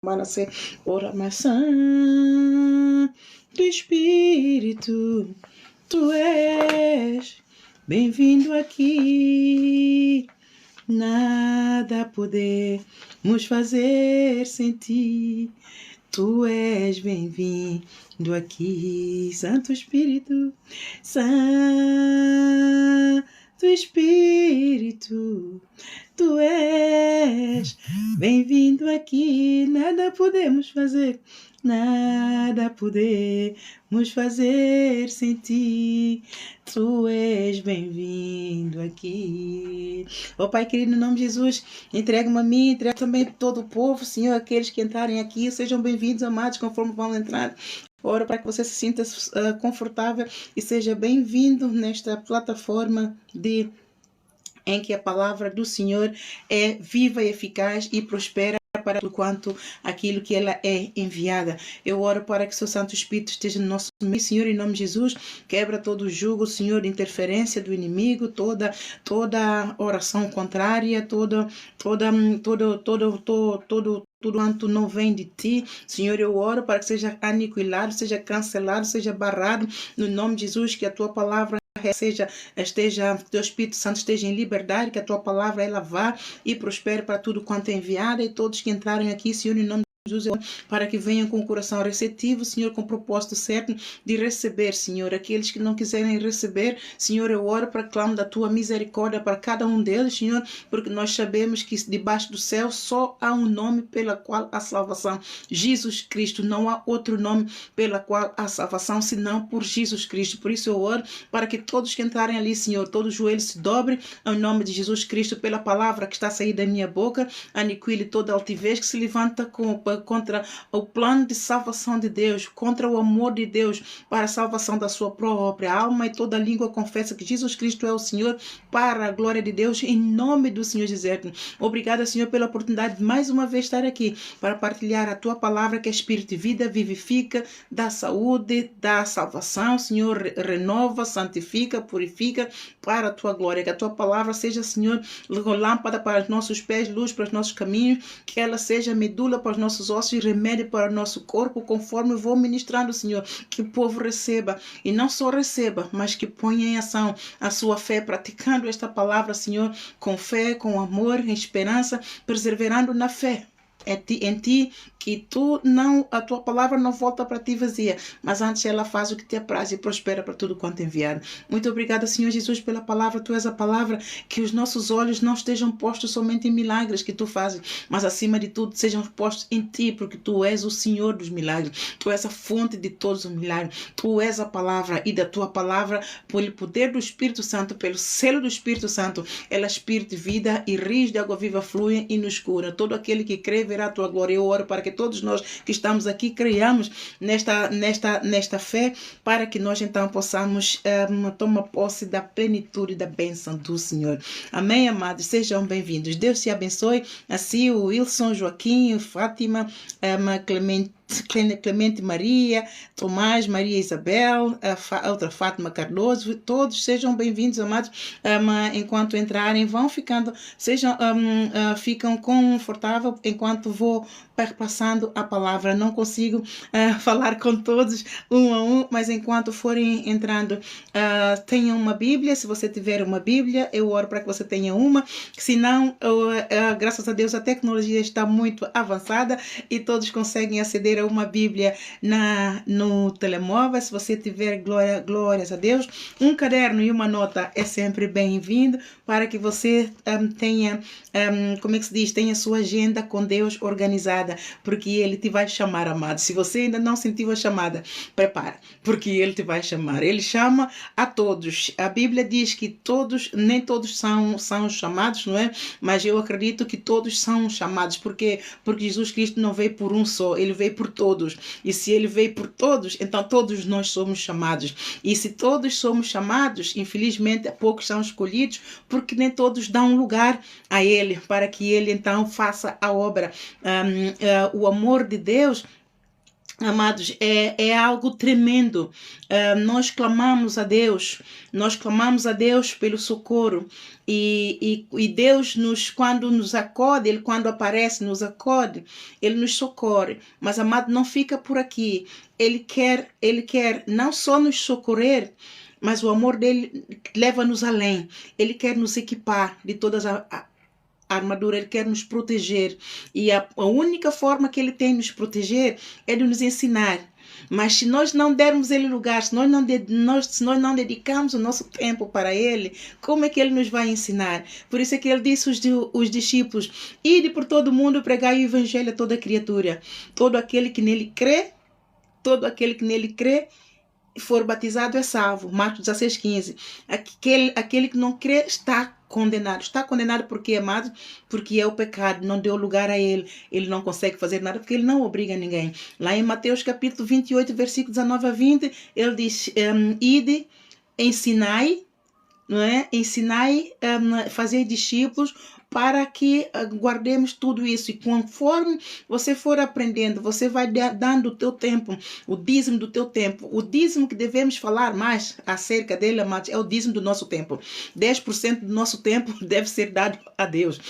Manase, oração do Espírito, tu és bem-vindo aqui. Nada podemos fazer sem ti. Tu és bem-vindo aqui, Santo Espírito, Santo Espírito, tu és bem-vindo aqui. Nada podemos fazer sem ti. Tu és bem-vindo aqui. Ó Pai querido, no nome de Jesus, entrega-me a mim, entrega também todo o povo, Senhor, aqueles que entrarem aqui, sejam bem-vindos, amados, conforme vão entrar. Oro para que você se sinta confortável e seja bem-vindo nesta plataforma em que a palavra do Senhor é viva e eficaz e prospera para tudo quanto aquilo que ela é enviada. Eu oro para que o seu Santo Espírito esteja no nosso meio, Senhor, em nome de Jesus. Quebra todo o jugo, Senhor, de interferência do inimigo, toda oração contrária, tudo quanto não vem de ti, Senhor, eu oro para que seja aniquilado, seja cancelado, seja barrado, no nome de Jesus, que a tua palavra teu Espírito Santo esteja em liberdade, que a tua palavra ela vá e prospere para tudo quanto é enviada, e todos que entrarem aqui, Senhor, em nome de Jesus, para que venham com o coração receptivo, Senhor, com o propósito certo de receber, Senhor. Aqueles que não quiserem receber, Senhor, eu oro para clamo da tua misericórdia para cada um deles, Senhor, porque nós sabemos que debaixo do céu só há um nome pela qual há salvação, Jesus Cristo. Não há outro nome pela qual há salvação senão por Jesus Cristo. Por isso eu oro para que todos que entrarem ali, Senhor, todo o joelho se dobre em nome de Jesus Cristo, pela palavra que está a sair da minha boca, aniquile toda altivez que se levanta contra o plano de salvação de Deus, contra o amor de Deus para a salvação da sua própria alma, e toda língua confessa que Jesus Cristo é o Senhor, para a glória de Deus, em nome do Senhor Jesus. Obrigada, Senhor, pela oportunidade de mais uma vez estar aqui para partilhar a tua palavra, que é espírito e vida, vivifica, dá saúde, dá salvação, Senhor, renova, santifica, purifica para a tua glória. Que a tua palavra seja, Senhor, lâmpada para os nossos pés, luz para os nossos caminhos, que ela seja medula para os nossos ossos e remédio para o nosso corpo, conforme eu vou ministrando, Senhor. Que o povo receba, e não só receba, mas que ponha em ação a sua fé, praticando esta palavra, Senhor, com fé, com amor, em esperança, perseverando na fé. Em ti, que a tua palavra não volta para ti vazia, mas antes ela faz o que te apraz e prospera para tudo quanto enviado. Muito obrigada, Senhor Jesus, pela palavra. Tu és a palavra, que os nossos olhos não estejam postos somente em milagres que tu fazes, mas acima de tudo sejam postos em ti, porque tu és o Senhor dos milagres, tu és a fonte de todos os milagres, tu és a palavra, e da tua palavra, pelo poder do Espírito Santo, pelo selo do Espírito Santo, ela é espírito de vida, e rios de água viva fluem e nos cura. Todo aquele que crê verá a tua glória. Eu oro para que todos nós que estamos aqui creiamos nesta fé, para que nós então possamos tomar posse da plenitude da bênção do Senhor. Amém, amados? Sejam bem-vindos. Deus te abençoe. Assim, o Wilson, Joaquim, Fátima, Clemente Maria, Tomás, Maria Isabel, a outra Fátima Cardoso, todos sejam bem-vindos, amados. Enquanto entrarem, vão ficando, ficam confortáveis enquanto vou passando a palavra. Não consigo falar com todos um a um, mas enquanto forem entrando, tenham uma Bíblia. Se você tiver uma Bíblia, eu oro para que você tenha uma. Se não, graças a Deus, a tecnologia está muito avançada e todos conseguem aceder a uma Bíblia no telemóvel. Se você tiver, glórias a Deus. Um caderno e uma nota é sempre bem-vindo, para que você tenha, como é que se diz, tenha sua agenda com Deus organizada, porque Ele te vai chamar, amado. Se você ainda não sentiu a chamada, prepara, porque Ele te vai chamar. Ele chama a todos. A Bíblia diz que nem todos são chamados, não é? Mas eu acredito que todos são chamados. Porque Jesus Cristo não veio por um só, Ele veio por todos. E se Ele veio por todos, então todos nós somos chamados. E se todos somos chamados, infelizmente poucos são escolhidos, porque nem todos dão lugar a Ele, para que Ele então faça a obra. O amor de Deus Amados, é algo tremendo. Nós clamamos a Deus pelo socorro. E Deus, quando nos acode, Ele quando aparece, nos acode, Ele nos socorre. Mas, amado, não fica por aqui. Ele quer não só nos socorrer, mas o amor dele leva-nos além. Ele quer nos equipar de todas a armadura, Ele quer nos proteger. E a única forma que Ele tem de nos proteger é de nos ensinar. Mas se nós não dermos Ele lugar, se nós não dedicarmos o nosso tempo para Ele, como é que Ele nos vai ensinar? Por isso é que Ele disse aos discípulos: ide por todo mundo, pregai o evangelho a toda criatura. Todo aquele que nele crê e for batizado é salvo. Marcos 16:15. Aquele que não crê está condenado. Está condenado porque, amado? Porque é o pecado, não deu lugar a ele. Ele não consegue fazer nada porque ele não obriga ninguém. Lá em Mateus capítulo 28, versículo 19 a 20, ele diz: ide, ensinai, não é? Ensinai, fazer discípulos, para que guardemos tudo isso. E conforme você for aprendendo, você vai dando o teu tempo, o dízimo do teu tempo. O dízimo que devemos falar mais acerca dele, amados, é o dízimo do nosso tempo. 10% do nosso tempo deve ser dado a Deus.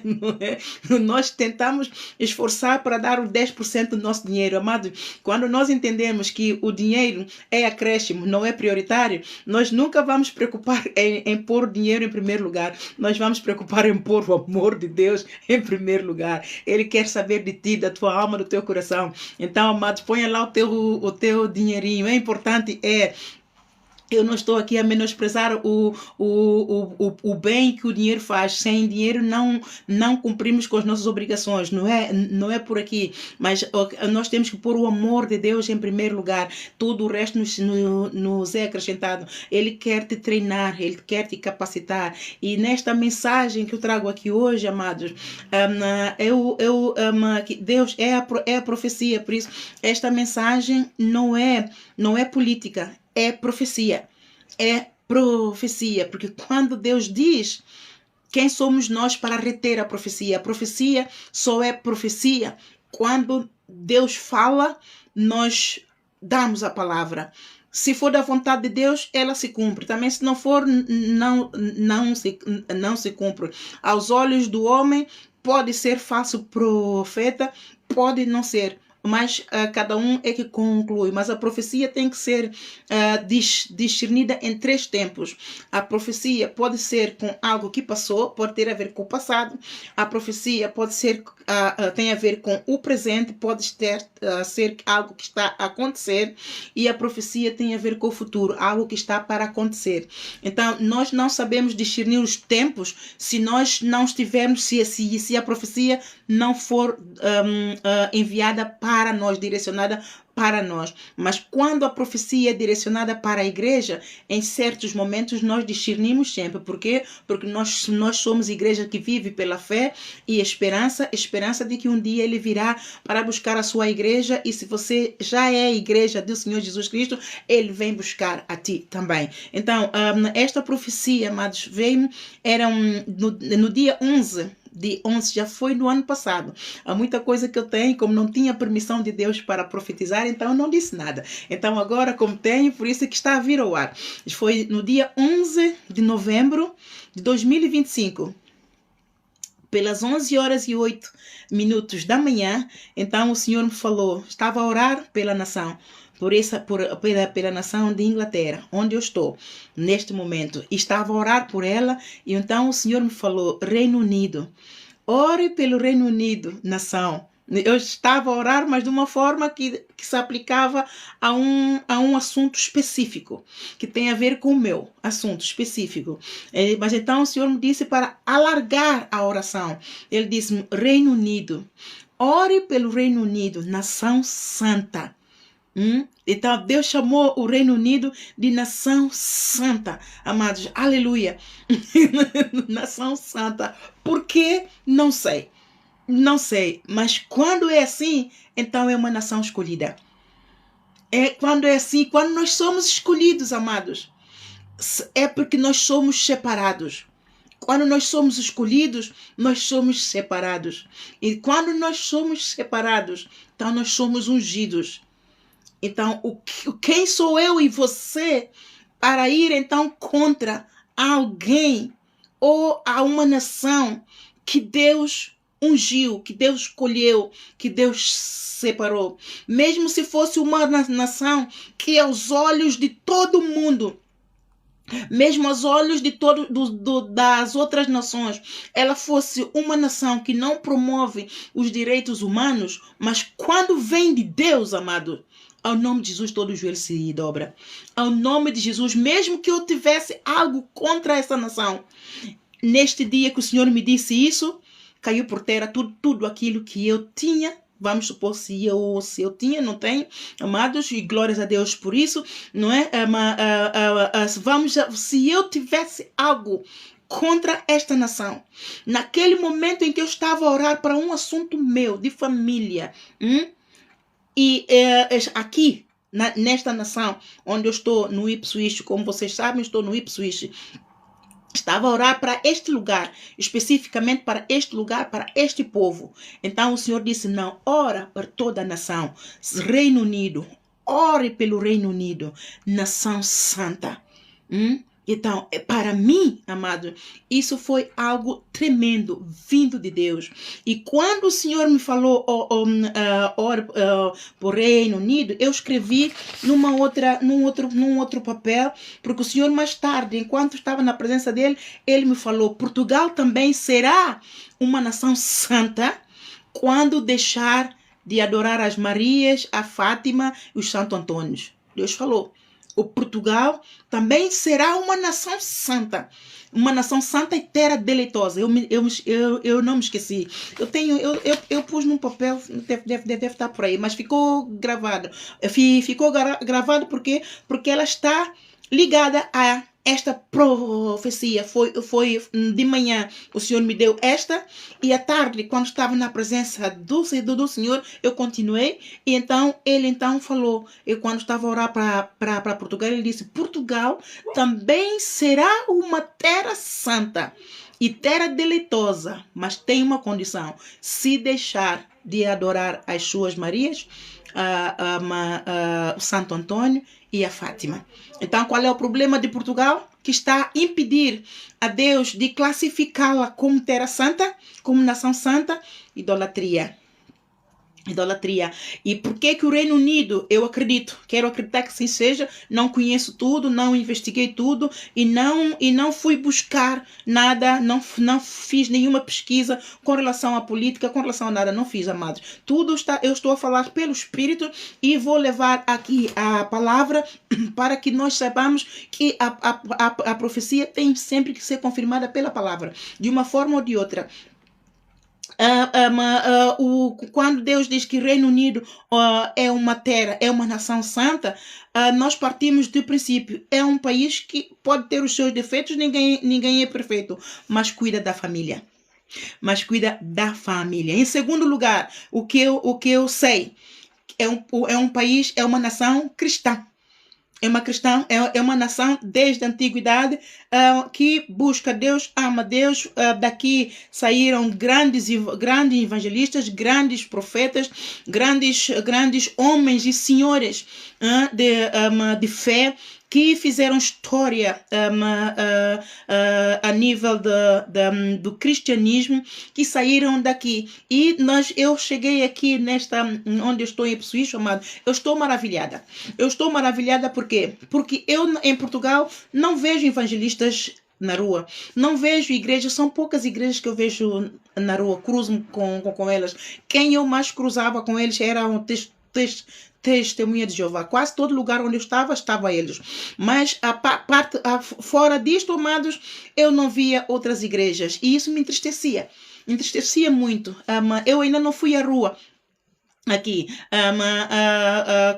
Não é? Nós tentamos esforçar para dar os 10% do nosso dinheiro, amado. Quando nós entendemos que o dinheiro é acréscimo, não é prioritário, nós nunca vamos preocupar em pôr o dinheiro em primeiro lugar. Nós vamos preocupar em pôr o amor de Deus em primeiro lugar. Ele quer saber de ti, da tua alma, do teu coração. Então, amados, ponha lá o teu dinheirinho. É importante, eu não estou aqui a menosprezar o bem que o dinheiro faz. Sem dinheiro não cumprimos com as nossas obrigações. Não é por aqui. Mas nós temos que pôr o amor de Deus em primeiro lugar. Tudo o resto nos é acrescentado. Ele quer te treinar, Ele quer te capacitar. E nesta mensagem que eu trago aqui hoje, amados, Deus é a profecia. Por isso, esta mensagem não é política. É profecia. É profecia. Porque quando Deus diz, quem somos nós para reter a profecia? A profecia só é profecia quando Deus fala, nós damos a palavra. Se for da vontade de Deus, ela se cumpre. Também, se não for, não se cumpre. Aos olhos do homem, pode ser falso profeta, pode não ser. Mas cada um é que conclui. Mas a profecia tem que ser discernida em 3 tempos. A profecia pode ser com algo que passou, pode ter a ver com o passado. A profecia pode ser tem a ver com o presente, pode ser algo que está a acontecer. E a profecia tem a ver com o futuro, algo que está para acontecer. Então, nós não sabemos discernir os tempos se nós não estivermos, se a profecia não for enviada para nós, direcionada para nós. Mas quando a profecia é direcionada para a igreja, em certos momentos nós discernimos sempre. Por quê? Porque nós somos igreja que vive pela fé e esperança de que um dia Ele virá para buscar a sua igreja. E se você já é a igreja do Senhor Jesus Cristo, Ele vem buscar a ti também. Então, esta profecia, amados, veio, no dia 11 já foi no ano passado. Há muita coisa que eu tenho, como não tinha permissão de Deus para profetizar, então eu não disse nada. Então agora, como tenho, por isso é que está a vir ao ar. Foi no dia 11 de novembro de 2025. Pelas 11h08 da manhã, então o Senhor me falou, estava a orar pela nação. Pela nação de Inglaterra, onde eu estou neste momento. Estava a orar por ela e então o Senhor me falou, Reino Unido, ore pelo Reino Unido, nação. Eu estava a orar, mas de uma forma que se aplicava a um assunto específico, que tem a ver com o meu assunto específico. Mas então o Senhor me disse para alargar a oração. Ele disse, Reino Unido, ore pelo Reino Unido, nação santa. Então Deus chamou o Reino Unido de nação santa, amados, aleluia. Nação santa. Por quê? Não sei, mas quando é assim, então é uma nação escolhida. Quando é assim, quando nós somos escolhidos, amados, é porque nós somos separados. Quando nós somos escolhidos, nós somos separados. E quando nós somos separados, então nós somos ungidos. Então, quem sou eu e você para ir então contra alguém ou a uma nação que Deus ungiu, que Deus escolheu, que Deus separou? Mesmo se fosse uma nação que aos olhos de todo mundo, mesmo aos olhos de das outras nações, ela fosse uma nação que não promove os direitos humanos, mas quando vem de Deus, amado, ao nome de Jesus todo o joelho se dobra. Ao nome de Jesus, mesmo que eu tivesse algo contra essa nação, neste dia que o Senhor me disse isso, caiu por terra tudo aquilo que eu tinha. Vamos supor, se eu tinha, não tenho, amados, e glórias a Deus por isso, não é? Se eu tivesse algo contra esta nação, naquele momento em que eu estava a orar para um assunto meu, de família, e aqui, nesta nação, onde eu estou no Ipswich, como vocês sabem, estou no Ipswich, estava a orar para este lugar, especificamente para este lugar, para este povo. Então o Senhor disse, não, ora para toda a nação, Reino Unido, ore pelo Reino Unido, nação santa. Então, para mim, amado, isso foi algo tremendo, vindo de Deus. E quando o Senhor me falou por Reino Unido, eu escrevi num outro papel, porque o Senhor mais tarde, enquanto estava na presença dele, ele me falou, Portugal também será uma nação santa quando deixar de adorar as Marias, a Fátima e os Santo Antônios. Deus falou. O Portugal também será uma nação santa e terra deleitosa. Eu não me esqueci. Eu pus num papel, deve estar por aí, mas ficou gravado. Ficou gravado porque ela está ligada a esta profecia. Foi de manhã o Senhor me deu esta, e à tarde, quando estava na presença do Senhor, eu continuei, e então ele falou, eu quando estava a orar para Portugal, ele disse, Portugal também será uma terra santa e terra deleitosa, mas tem uma condição, se deixar de adorar as suas Marias, o Santo Antônio e a Fátima. Então, qual é o problema de Portugal? Que está a impedir a Deus de classificá-la como terra santa, como nação santa? Idolatria. E por que o Reino Unido, quero acreditar que assim seja, não conheço tudo, não investiguei tudo e não fui buscar nada, não fiz nenhuma pesquisa com relação à política, com relação a nada, não fiz, amados. Eu estou a falar pelo Espírito e vou levar aqui a palavra para que nós saibamos que a profecia tem sempre que ser confirmada pela palavra, de uma forma ou de outra. Quando Deus diz que Reino Unido é uma terra, é uma nação santa, nós partimos do princípio, é um país que pode ter os seus defeitos, ninguém é perfeito, mas cuida da família. Em segundo lugar, o que eu sei, é um país, é uma nação cristã. É uma nação desde a antiguidade que busca Deus, ama Deus. Daqui saíram grandes evangelistas, grandes profetas, grandes homens e senhores de fé que fizeram história a nível do cristianismo, que saíram daqui. E eu cheguei aqui onde eu estou em Ipswich, amado, eu estou maravilhada. Por quê? Porque eu em Portugal não vejo evangelistas na rua, não vejo igrejas, são poucas igrejas que eu vejo na rua, cruzo com elas. Quem eu mais cruzava com eles eram testemunha de Jeová. Quase todo lugar onde eu estava eles. Mas fora disto, amados, eu não via outras igrejas. E isso me entristecia. Entristecia muito. Eu ainda não fui à rua aqui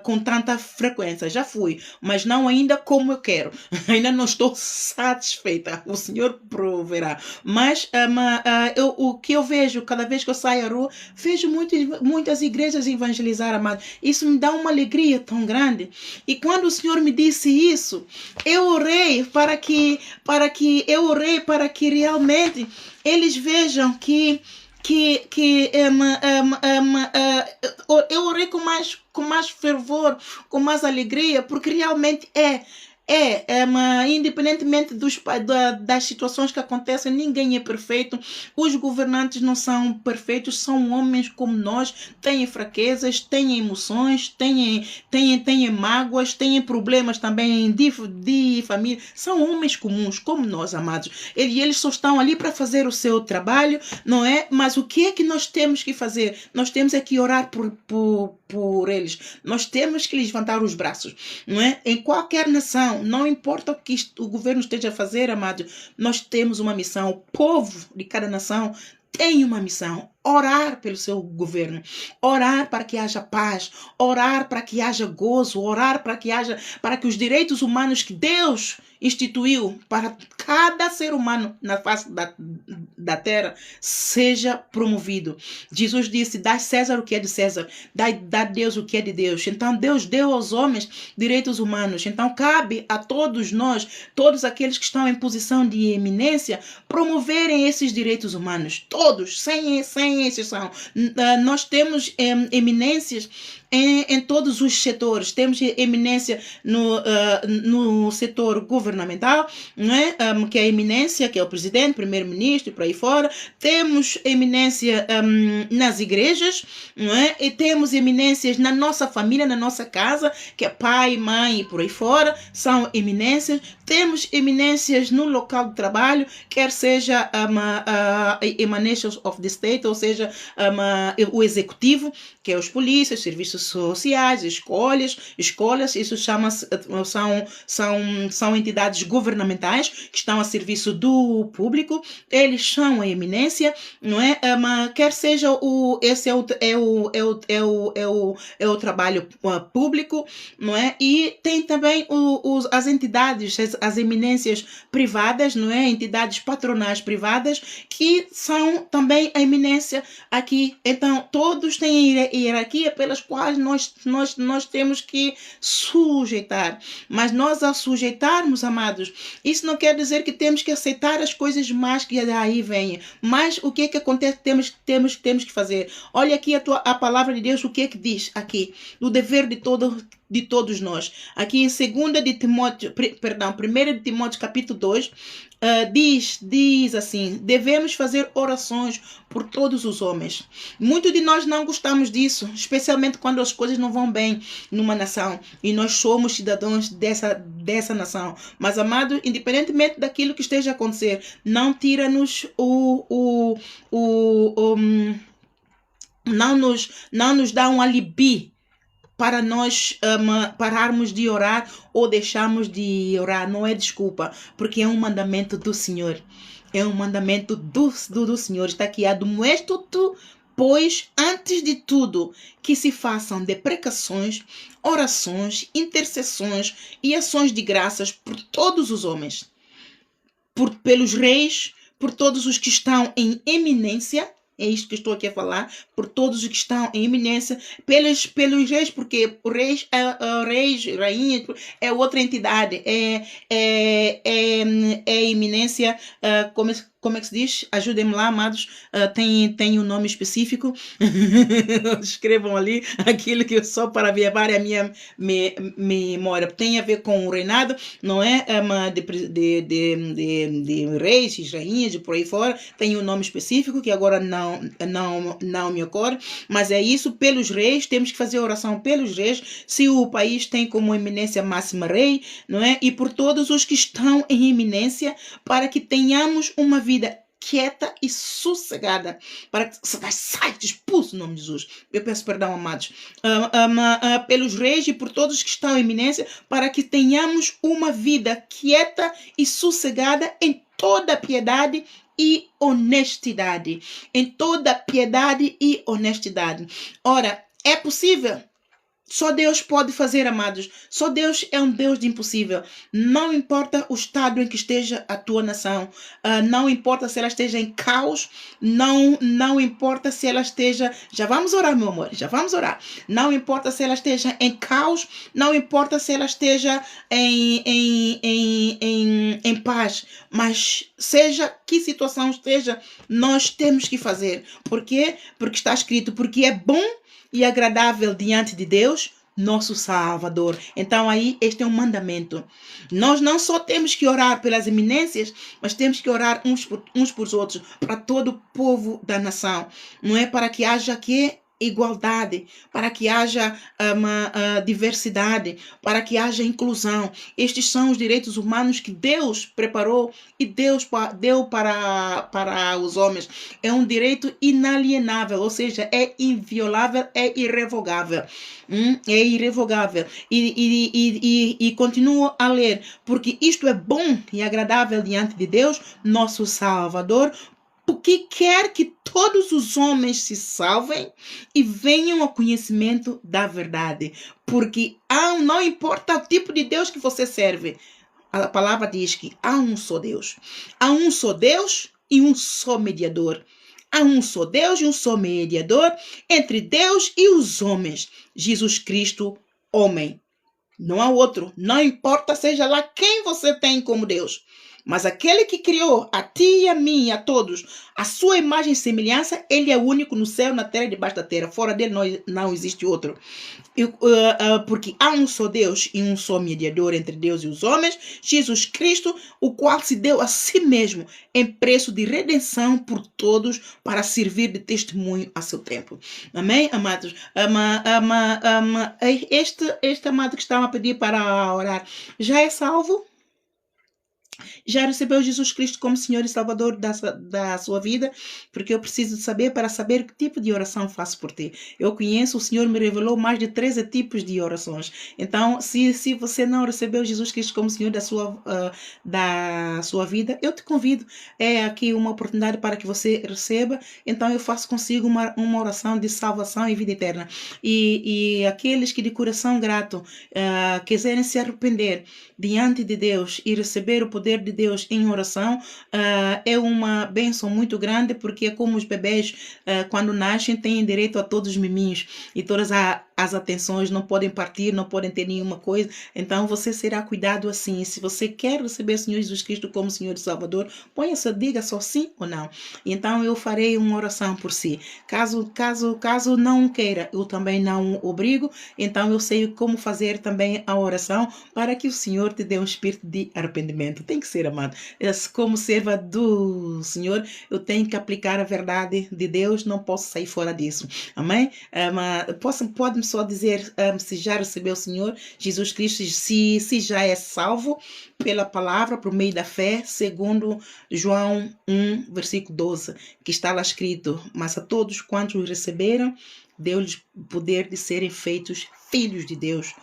com tanta frequência. Já fui, mas não ainda como eu quero. Ainda não estou satisfeita. O Senhor proverá. Mas o que eu vejo cada vez que eu saio à rua, vejo muitas igrejas evangelizar, amado. Isso me dá uma alegria tão grande. E quando o Senhor me disse isso, eu orei para que realmente eles vejam eu orei com mais fervor, com mais alegria, porque realmente independentemente das situações que acontecem, ninguém é perfeito. Os governantes não são perfeitos, são homens como nós, têm fraquezas, têm emoções, têm mágoas, têm problemas também de família. São homens comuns, como nós, amados. Eles só estão ali para fazer o seu trabalho, não é? Mas o que é que nós temos que fazer? Nós temos é que orar por eles. Nós temos que levantar os braços, não é? Em qualquer nação, não importa o que o governo esteja a fazer, amado, nós temos uma missão. O povo de cada nação tem uma missão: orar pelo seu governo, orar para que haja paz, orar para que haja gozo, orar para que os direitos humanos que Deus instituiu para cada ser humano na face da terra seja promovido. Jesus disse: dá a César o que é de César, dá a Deus o que é de Deus. Então Deus deu aos homens direitos humanos. Então cabe a todos nós, todos aqueles que estão em posição de eminência, promoverem esses direitos humanos. Todos, sem exceção. Nós temos eminências em todos os setores. Temos eminência no setor governamental, não é? Que é a eminência, que é o presidente, primeiro-ministro e por aí fora. Temos eminência nas igrejas, não é? E temos eminências na nossa família, na nossa casa, que é pai, mãe e por aí fora. São eminências. Temos eminências no local de trabalho, quer seja emanations of the state, ou seja, o executivo, que é os polícias, serviços sociais, escolas, isso são entidades governamentais que estão a serviço do público. Eles são a eminência, não é? Quer seja esse é o trabalho público, não é? E tem também as entidades, as eminências privadas, não é? Entidades patronais privadas, que são também a eminência aqui. Então todos têm hierarquia pelas quais nós temos que sujeitar. Mas nós, ao sujeitarmos, amados, isso não quer dizer que temos que aceitar as coisas más que daí vêm. Mas o que acontece? Temos que fazer. Olha aqui a palavra de Deus, o que diz aqui? O dever de todos nós. Aqui em 1 de Timóteo capítulo 2, diz assim: devemos fazer orações por todos os homens. Muitos de nós não gostamos disso, especialmente quando as coisas não vão bem numa nação e nós somos cidadãos dessa nação. Mas, amado, independentemente daquilo que esteja a acontecer, não tira-nos não nos dá um alibi para nós pararmos de orar ou deixarmos de orar. Não é desculpa, porque é um mandamento do Senhor. É um mandamento do Senhor. Está aqui: admoesto-te, pois, antes de tudo, que se façam deprecações, orações, intercessões e ações de graças por todos os homens, pelos reis, por todos os que estão em eminência. É isto que estou aqui a falar, por todos os que estão em eminência, pelos reis, porque o reis, rainha, é outra entidade, é eminência, como é que se diz? Ajudem-me lá, amados. Tem um nome específico. Escrevam ali aquilo que só para avivar a minha memória. Tem a ver com o reinado, não é? De reis e rainhas e por aí fora. Tem um nome específico que agora não me ocorre. Mas é isso. Pelos reis, temos que fazer oração pelos reis. Se o país tem como eminência máxima rei, não é? E por todos os que estão em eminência, para que tenhamos uma vida quieta e sossegada, para que Satanás saia, expulse, em nome de Jesus. Eu peço perdão, amados. Pelos reis e por todos que estão em eminência, para que tenhamos uma vida quieta e sossegada em toda piedade e honestidade. Em toda piedade e honestidade. Ora, É possível. Só Deus pode fazer, amados. Só Deus é um Deus de impossível. Não importa o estado em que esteja a tua nação. Não importa se ela esteja em caos. Não importa se ela esteja... Já vamos orar, meu amor. Já vamos orar. Não importa se ela esteja em caos. Não importa se ela esteja em paz. Mas seja que situação esteja, nós temos que fazer. Por quê? Porque está escrito. Porque é bom e agradável diante de Deus, nosso Salvador. Então aí este é um mandamento. Nós não só temos que orar pelas eminências, mas temos que orar uns por outros, para todo o povo da nação. Não é para que haja igualdade, para que haja uma diversidade, para que haja inclusão. Estes são os direitos humanos que Deus preparou e Deus deu para os homens. É um direito inalienável, ou seja, é inviolável, é irrevogável. É irrevogável. E continuo a ler, porque isto é bom e agradável diante de Deus, nosso Salvador, porque quer que todos os homens se salvem e venham ao conhecimento da verdade. Porque não importa o tipo de Deus que você serve, a palavra diz que há um só Deus. Há um só Deus e um só mediador. Há um só Deus e um só mediador entre Deus e os homens. Jesus Cristo, homem. Não há outro. Não importa, seja lá quem você tem como Deus. Mas aquele que criou a ti e a mim e a todos, a sua imagem e semelhança, ele é único no céu, na terra e debaixo da terra. Fora dele não existe outro. Porque há um só Deus e um só mediador entre Deus e os homens, Jesus Cristo, o qual se deu a si mesmo em preço de redenção por todos para servir de testemunho a seu tempo. Amém, amados? Este amado que estava a pedir para orar, já é salvo? Já recebeu Jesus Cristo como Senhor e Salvador da sua vida? Porque eu preciso de saber para saber que tipo de oração faço por ti. Eu conheço, o Senhor me revelou mais de 13 tipos de orações. Então, se você não recebeu Jesus Cristo como Senhor da sua vida, eu te convido. É aqui uma oportunidade para que você receba. Então, eu faço consigo uma oração de salvação e vida eterna. E aqueles que de coração grato quiserem se arrepender diante de Deus e receber o poder de Deus em oração, é uma bênção muito grande, porque é como os bebês quando nascem têm direito a todos os miminhos e todas as atenções, não podem partir, não podem ter nenhuma coisa. Então você será cuidado assim. Se você quer receber o Senhor Jesus Cristo como Senhor e Salvador, diga só sim ou não. Então eu farei uma oração por si. Caso não queira, eu também não obrigo. Então eu sei como fazer também a oração para que o Senhor te dê um espírito de arrependimento. Tem que ser, amado. Como serva do Senhor, eu tenho que aplicar a verdade de Deus, não posso sair fora disso. Amém? Pode-me só dizer se já recebeu o Senhor Jesus Cristo, se já é salvo pela palavra, por meio da fé, segundo João 1, versículo 12, que está lá escrito: mas a todos quantos o receberam, deu-lhes poder de serem feitos filhos de Deus.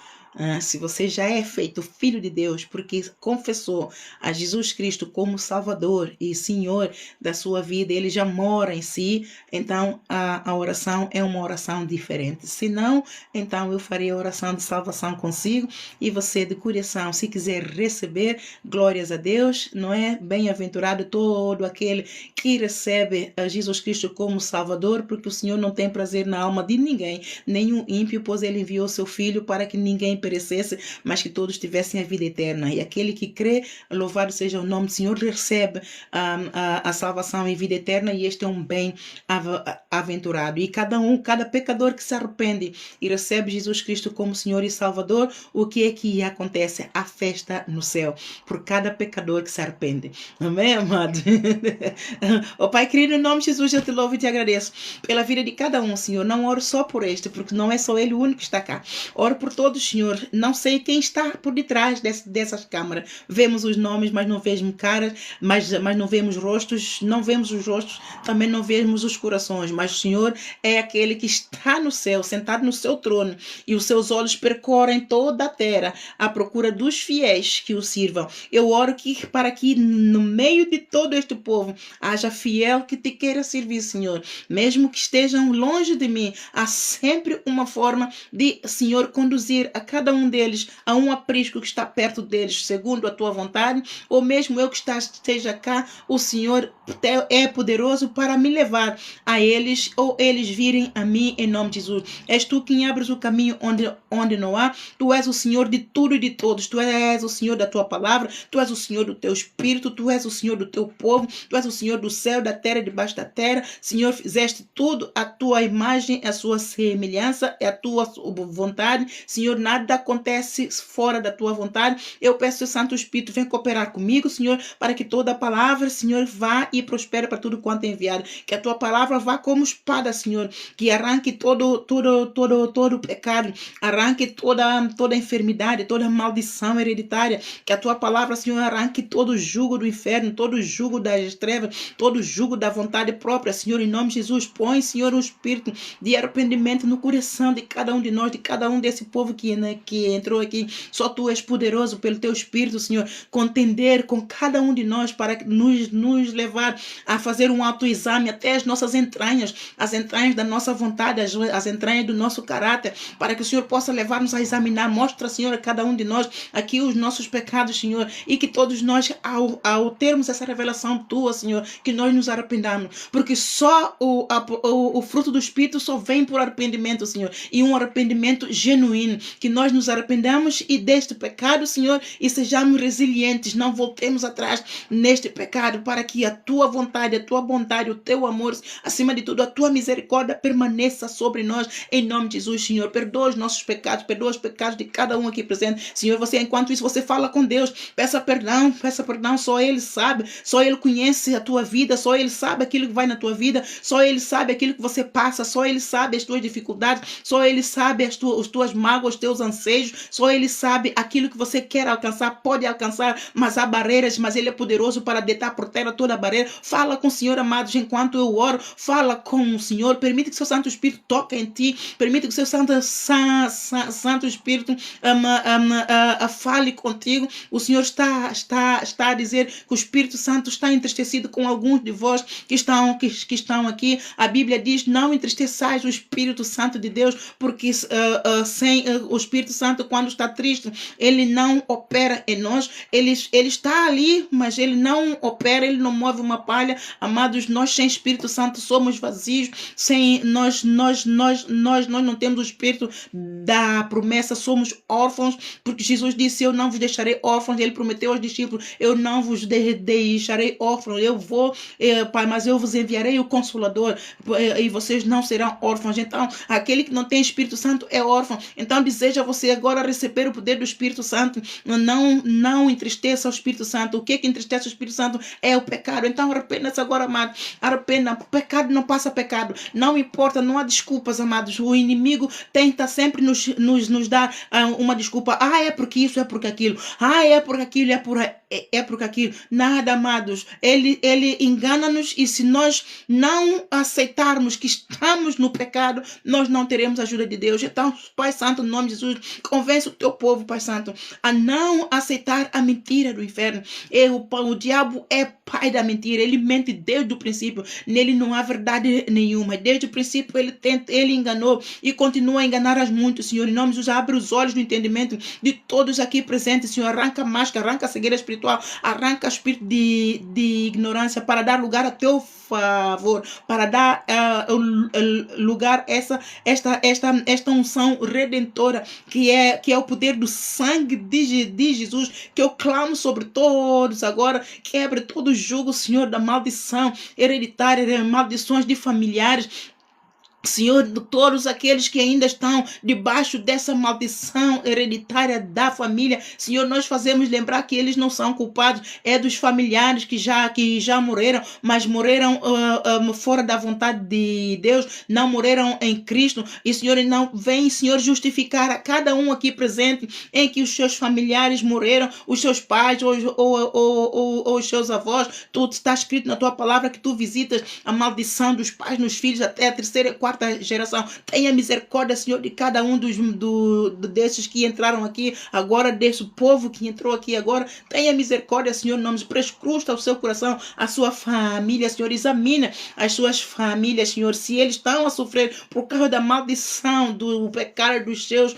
Se você já é feito filho de Deus porque confessou a Jesus Cristo como Salvador e Senhor da sua vida, ele já mora em si, então a oração é uma oração diferente. Se não, então eu farei a oração de salvação consigo, e você de coração, se quiser receber, glórias a Deus, não é? Bem-aventurado todo aquele que recebe a Jesus Cristo como Salvador, porque o Senhor não tem prazer na alma de ninguém, nenhum ímpio, pois ele enviou seu Filho para que ninguém perecesse, mas que todos tivessem a vida eterna. E aquele que crê, louvado seja o nome do Senhor, recebe a salvação e vida eterna, e este é um bem-aventurado. E cada pecador que se arrepende e recebe Jesus Cristo como Senhor e Salvador, o que é que acontece? A festa no céu, por cada pecador que se arrepende. Amém, amado? Ó Pai querido, em nome de Jesus, eu te louvo e te agradeço pela vida de cada um, Senhor. Não oro só por este, porque não é só ele o único que está cá. Oro por todos, Senhor, Senhor, não sei quem está por detrás dessas câmaras. Vemos os nomes, mas não vemos caras, mas não vemos rostos, não vemos os rostos, também não vemos os corações. Mas o Senhor é aquele que está no céu, sentado no seu trono, e os seus olhos percorrem toda a terra à procura dos fiéis que o sirvam. Eu oro para que no meio de todo este povo haja fiel que te queira servir, Senhor. Mesmo que estejam longe de mim, há sempre uma forma de, Senhor, conduzir a cada um deles a um aprisco que está perto deles, segundo a tua vontade, ou mesmo eu que esteja cá, o Senhor é poderoso para me levar a eles, ou eles virem a mim, em nome de Jesus. És tu quem abres o caminho onde não há. Tu és o Senhor de tudo e de todos. Tu és o Senhor da tua palavra. Tu és o Senhor do teu espírito. Tu és o Senhor do teu povo. Tu és o Senhor do céu, da terra e debaixo da terra. Senhor, fizeste tudo a tua imagem, a sua semelhança, é a tua vontade. Senhor, nada acontece fora da tua vontade. Eu peço, Santo Espírito, vem cooperar comigo, Senhor, para que toda a palavra, Senhor, vá e prospere para tudo quanto é enviado. Que a tua palavra vá como espada, Senhor, que arranque todo pecado, arranque toda enfermidade, toda maldição hereditária. Que a tua palavra, Senhor, arranque todo jugo do inferno, todo jugo das trevas, todo jugo da vontade própria, Senhor, em nome de Jesus. Põe, Senhor, um espírito de arrependimento no coração de cada um de nós, de cada um desse povo que entrou aqui. Só tu és poderoso pelo teu espírito, Senhor, contender com cada um de nós para nos levar a fazer um autoexame até as nossas entranhas, as entranhas da nossa vontade, as entranhas do nosso caráter, para que o Senhor possa levar-nos a examinar. Mostra, Senhor, a cada um de nós aqui os nossos pecados, Senhor, e que todos nós, ao termos essa revelação tua, Senhor, que nós nos arrependamos, porque só o fruto do Espírito só vem por arrependimento, Senhor, e um arrependimento genuíno, que nós nos arrependamos e deste pecado, Senhor, e sejamos resilientes, não voltemos atrás neste pecado, para que a tua vontade, a tua bondade, o teu amor, acima de tudo, a tua misericórdia permaneça sobre nós, em nome de Jesus, Senhor. Perdoa os nossos pecados, perdoa os pecados de cada um aqui presente, Senhor. Você, enquanto isso, você fala com Deus, peça perdão, só Ele sabe, só Ele conhece a tua vida, só Ele sabe aquilo que vai na tua vida, só Ele sabe aquilo que você passa, só Ele sabe as tuas dificuldades, só Ele sabe as tuas mágoas, os teus anseios, só Ele sabe aquilo que você quer alcançar, pode alcançar, mas há barreiras, mas Ele é poderoso para deitar por terra toda a barreira. Fala com o Senhor, amados, enquanto eu oro, fala com o Senhor, permite que o seu Santo Espírito toque em ti, permite que o seu Santo Espírito fale contigo. O Senhor está a dizer que o Espírito Santo está entristecido com alguns de vós que estão aqui. A Bíblia diz: não entristeçais o Espírito Santo de Deus, porque sem o Espírito Santo, quando está triste, ele não opera em nós. Ele está ali, mas ele não opera, ele não move uma palha. Amados, nós sem Espírito Santo somos vazios, sem nós não temos o Espírito da promessa, somos órfãos, porque Jesus disse: eu não vos deixarei órfãos. Ele prometeu aos discípulos: eu não vos deixarei órfãos, eu vou, Pai, mas eu vos enviarei o Consolador, e vocês não serão órfãos. Então, aquele que não tem Espírito Santo é órfão. Então, deseja você agora receber o poder do Espírito Santo. Não entristeça o Espírito Santo. O que entristece o Espírito Santo é o pecado. Então, arrependa-se agora, amado. Arrependa. Pecado não passa pecado. Não importa, não há desculpas, amados. O inimigo tenta sempre nos dar uma desculpa. É porque isso, é porque aquilo. É porque aquilo, é porque aquilo. Nada, amados. Ele engana-nos, e se nós não aceitarmos que estamos no pecado, nós não teremos a ajuda de Deus. Então, Pai Santo, no nome de Jesus, convence o teu povo, Pai Santo, a não aceitar a mentira do inferno. O diabo é pai da mentira, ele mente desde o princípio, nele não há verdade nenhuma. Desde o princípio ele enganou e continua a enganar as muitos, Senhor. Em nome de Jesus, abre os olhos do entendimento de todos aqui presentes, Senhor. Arranca a máscara, arranca a cegueira espiritual, arranca o espírito de ignorância, para dar lugar a teu favor, para dar lugar a esta unção redentora, que é o poder do sangue de Jesus, que eu clamo sobre todos agora. Quebre todo o jugo, Senhor, da maldição hereditária, maldições de familiares, Senhor, de todos aqueles que ainda estão debaixo dessa maldição hereditária da família, Senhor, nós fazemos lembrar que eles não são culpados, é dos familiares que já morreram, mas morreram fora da vontade de Deus, não morreram em Cristo. E, Senhor, não vem, Senhor, justificar a cada um aqui presente em que os seus familiares morreram, os seus pais ou os seus avós. Tudo está escrito na tua palavra que tu visitas a maldição dos pais nos filhos até a terceira e quarta geração. Tenha misericórdia, Senhor, de cada um desses que entraram aqui agora, desse povo que entrou aqui agora. Tenha misericórdia, Senhor, não nos prescrusta o seu coração, a sua família, Senhor. Examina as suas famílias, Senhor, se eles estão a sofrer por causa da maldição, do pecado dos seus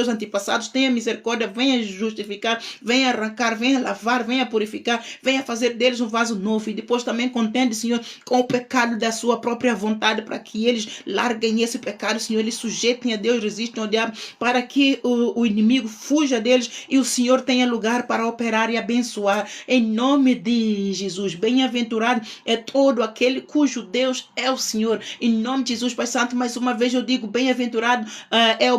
antepassados. Tenha misericórdia, venha justificar, venha arrancar, venha lavar, venha purificar, venha fazer deles um vaso novo. E depois também contende, Senhor, com o pecado da sua própria vontade, para que eles larguem esse pecado, Senhor, eles sujeitem a Deus, resistam ao diabo, para que o inimigo fuja deles e o Senhor tenha lugar para operar e abençoar, em nome de Jesus. Bem-aventurado é todo aquele cujo Deus é o Senhor, em nome de Jesus, Pai Santo. Mais uma vez eu digo, bem-aventurado é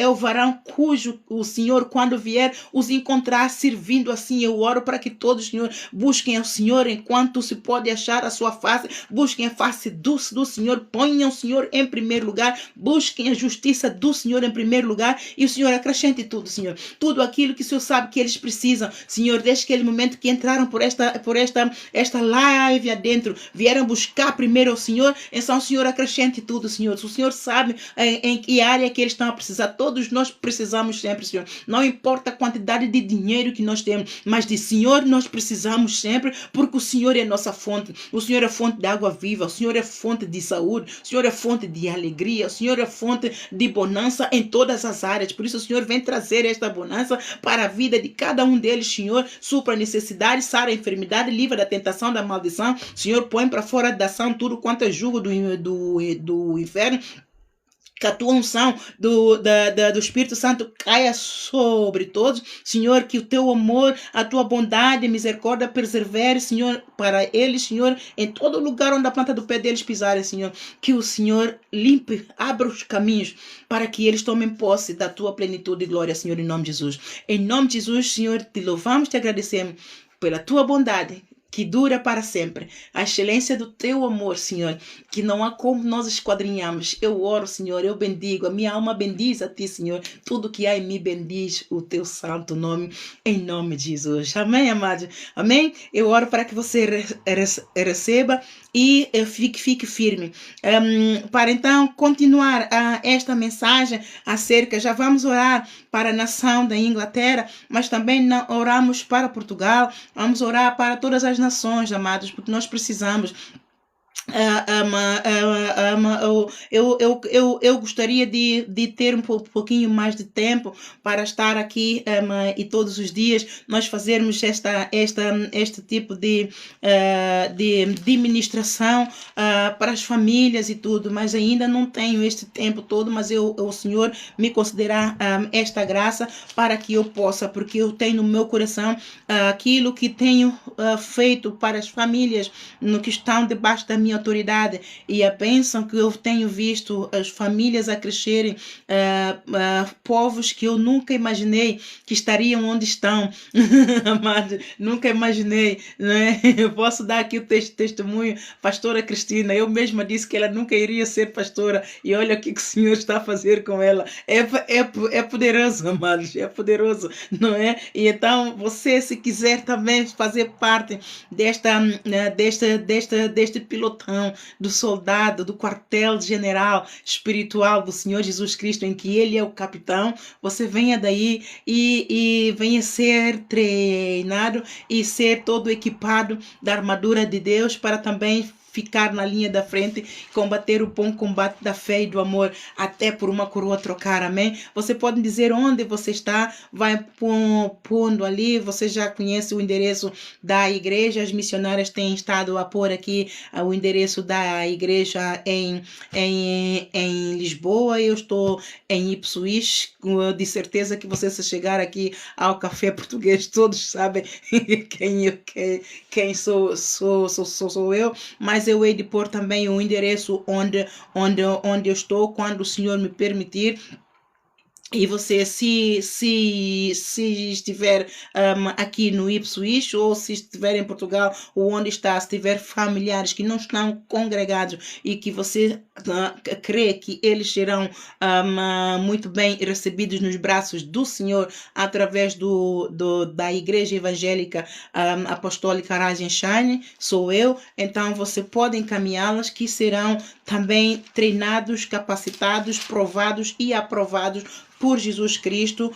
o varão cujo o Senhor, quando vier, os encontrar servindo assim. Eu oro para que todos, Senhor, busquem ao Senhor enquanto se pode achar a sua face, busquem a face do Senhor, ponham o Senhor em primeiro lugar, busquem a justiça do Senhor em primeiro lugar, e o Senhor acrescente tudo, Senhor, tudo aquilo que o Senhor sabe que eles precisam, Senhor, desde aquele momento que entraram por esta live adentro, vieram buscar primeiro o Senhor, então o Senhor acrescente tudo, Senhor. O Senhor sabe em que área que eles estão a precisar. Todos nós precisamos sempre, Senhor, não importa a quantidade de dinheiro que nós temos, mas de Senhor nós precisamos sempre, porque o Senhor é nossa fonte, o Senhor é fonte de água viva, o Senhor é fonte de saúde, o Senhor é fonte de alegria, o Senhor é fonte de bonança em todas as áreas. Por isso o Senhor vem trazer esta bonança para a vida de cada um deles, Senhor. Supra a necessidade, sara a enfermidade, livra da tentação, da maldição. Senhor, põe para fora da ação tudo quanto é jugo do inferno. Que a tua unção do Espírito Santo caia sobre todos, Senhor, que o teu amor, a tua bondade e misericórdia persevere, Senhor, para eles, Senhor, em todo lugar onde a planta do pé deles pisarem, Senhor, que o Senhor limpe, abra os caminhos para que eles tomem posse da tua plenitude e glória, Senhor, em nome de Jesus. Em nome de Jesus, Senhor, te louvamos, te agradecemos pela tua bondade, que dura para sempre, a excelência do teu amor, Senhor, que não há como nós esquadrinhamos. Eu oro, Senhor, eu bendigo, a minha alma bendiz a ti, Senhor, tudo que há em mim bendiz o teu santo nome, em nome de Jesus. Amém, amados? Amém? Eu oro para que você receba e fique firme. Para então continuar esta mensagem acerca, já vamos orar para a nação da Inglaterra, mas também oramos para Portugal, vamos orar para todas as nações, amados, porque nós precisamos. Eu gostaria de ter um pouquinho mais de tempo para estar aqui e todos os dias nós fazermos este tipo de ministração para as famílias e tudo, mas ainda não tenho este tempo todo, mas o Senhor me concederá esta graça para que eu possa, porque eu tenho no meu coração aquilo que tenho feito para as famílias no que estão debaixo da minha autoridade, e a bênção que eu tenho visto as famílias a crescerem, povos que eu nunca imaginei que estariam onde estão. Amado, nunca imaginei, né? Eu posso dar aqui o testemunho, pastora Cristina, eu mesma disse que ela nunca iria ser pastora, e olha o que o Senhor está a fazer com ela. É poderoso, amados, é poderoso, não é? E então, você, se quiser também fazer parte deste pilotão, do soldado, do quartel-general espiritual do Senhor Jesus Cristo, em que Ele é o capitão, você venha daí e venha ser treinado e ser todo equipado da armadura de Deus para também ficar na linha da frente, combater o bom combate da fé e do amor, até por uma coroa trocar, amém? Você pode dizer onde você está, vai pondo ali, você já conhece o endereço da igreja, as missionárias têm estado a pôr aqui o endereço da igreja em Lisboa, eu estou em Ipswich, de certeza que você, se chegar aqui ao Café Português, todos sabem quem sou eu, mas eu hei de pôr também o endereço onde eu estou, quando o Senhor me permitir. E você, se estiver aqui no Ipswich, ou se estiver em Portugal, ou onde está, se tiver familiares que não estão congregados e que você crê que eles serão muito bem recebidos nos braços do Senhor através da Igreja Evangélica Apostólica Rise and Shine, sou eu, então você pode encaminhá-las, que serão também treinados, capacitados, provados e aprovados por Jesus Cristo,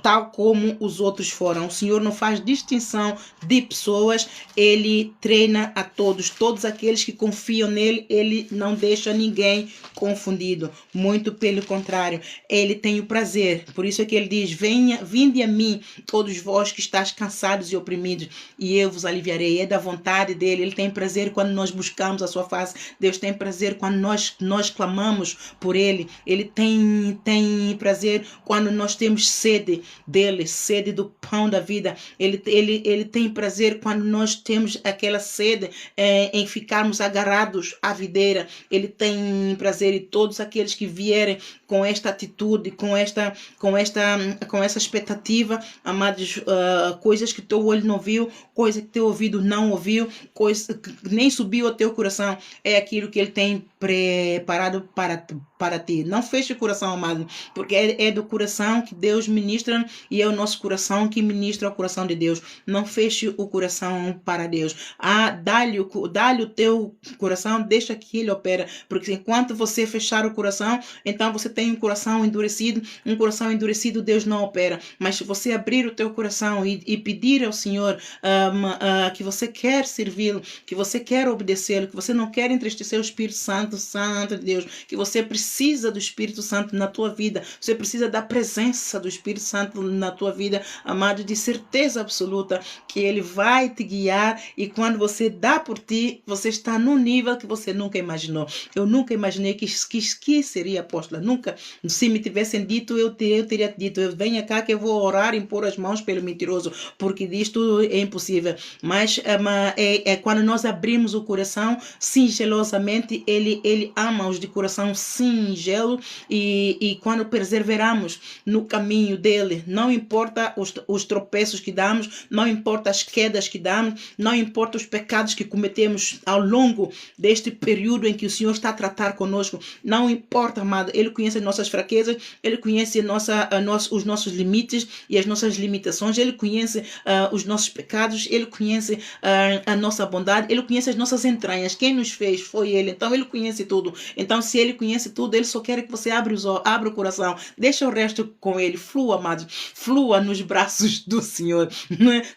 tal como os outros foram. O Senhor não faz distinção de pessoas, Ele treina a todos aqueles que confiam nele, Ele não deixa ninguém confundido, muito pelo contrário, Ele tem o prazer, por isso é que Ele diz, vinde a mim, todos vós que estáis cansados e oprimidos, e eu vos aliviarei. É da vontade dele, Ele tem prazer quando nós buscamos a sua face, Deus tem prazer quando nós clamamos por Ele, Ele tem prazer quando nós temos sede dele, sede do pão da vida. Ele tem prazer quando nós temos aquela sede em ficarmos agarrados à videira. Ele tem prazer em todos aqueles que vierem com esta atitude, com essa expectativa, amados, coisas que teu olho não viu, coisas que teu ouvido não ouviu, coisas que nem subiu ao teu coração, é aquilo que ele tem preparado para ti. Não feche o coração, amado, porque é do coração que Deus ministra, e é o nosso coração que ministra o coração de Deus. Não feche o coração para Deus. Dá-lhe o teu coração, deixa que Ele opera, porque enquanto você fechar o coração, então você tem um coração endurecido. Um coração endurecido Deus não opera. Mas se você abrir o teu coração e pedir ao Senhor que você quer servi-lo, que você quer obedecê-lo, que você não quer entristecer o Espírito Santo de Deus, que você precisa do Espírito Santo na tua vida, você precisa da presença do Espírito Santo na tua vida, amado, de certeza absoluta que Ele vai te guiar, e quando você dá por ti, você está num nível que você nunca imaginou. Eu nunca imaginei que seria apóstola, nunca. Se me tivessem dito, eu teria dito, venha cá que eu vou orar e impor as mãos pelo mentiroso, porque disto é impossível. Mas quando nós abrimos o coração singelosamente, ele ama-os de coração singelo, e quando perseveramos no caminho dele, não importa os tropeços que damos, não importa as quedas que damos, não importa os pecados que cometemos ao longo deste período em que o Senhor está a tratar conosco, não importa, amado, Ele conhece as nossas fraquezas, Ele conhece os nossos limites e as nossas limitações, Ele conhece os nossos pecados, Ele conhece a nossa bondade, Ele conhece as nossas entranhas. Quem nos fez foi Ele, então Ele conhece tudo. Então, se Ele conhece tudo, Ele só quer que você abra o coração, deixa o resto com Ele, flua, amados, flua nos braços do Senhor.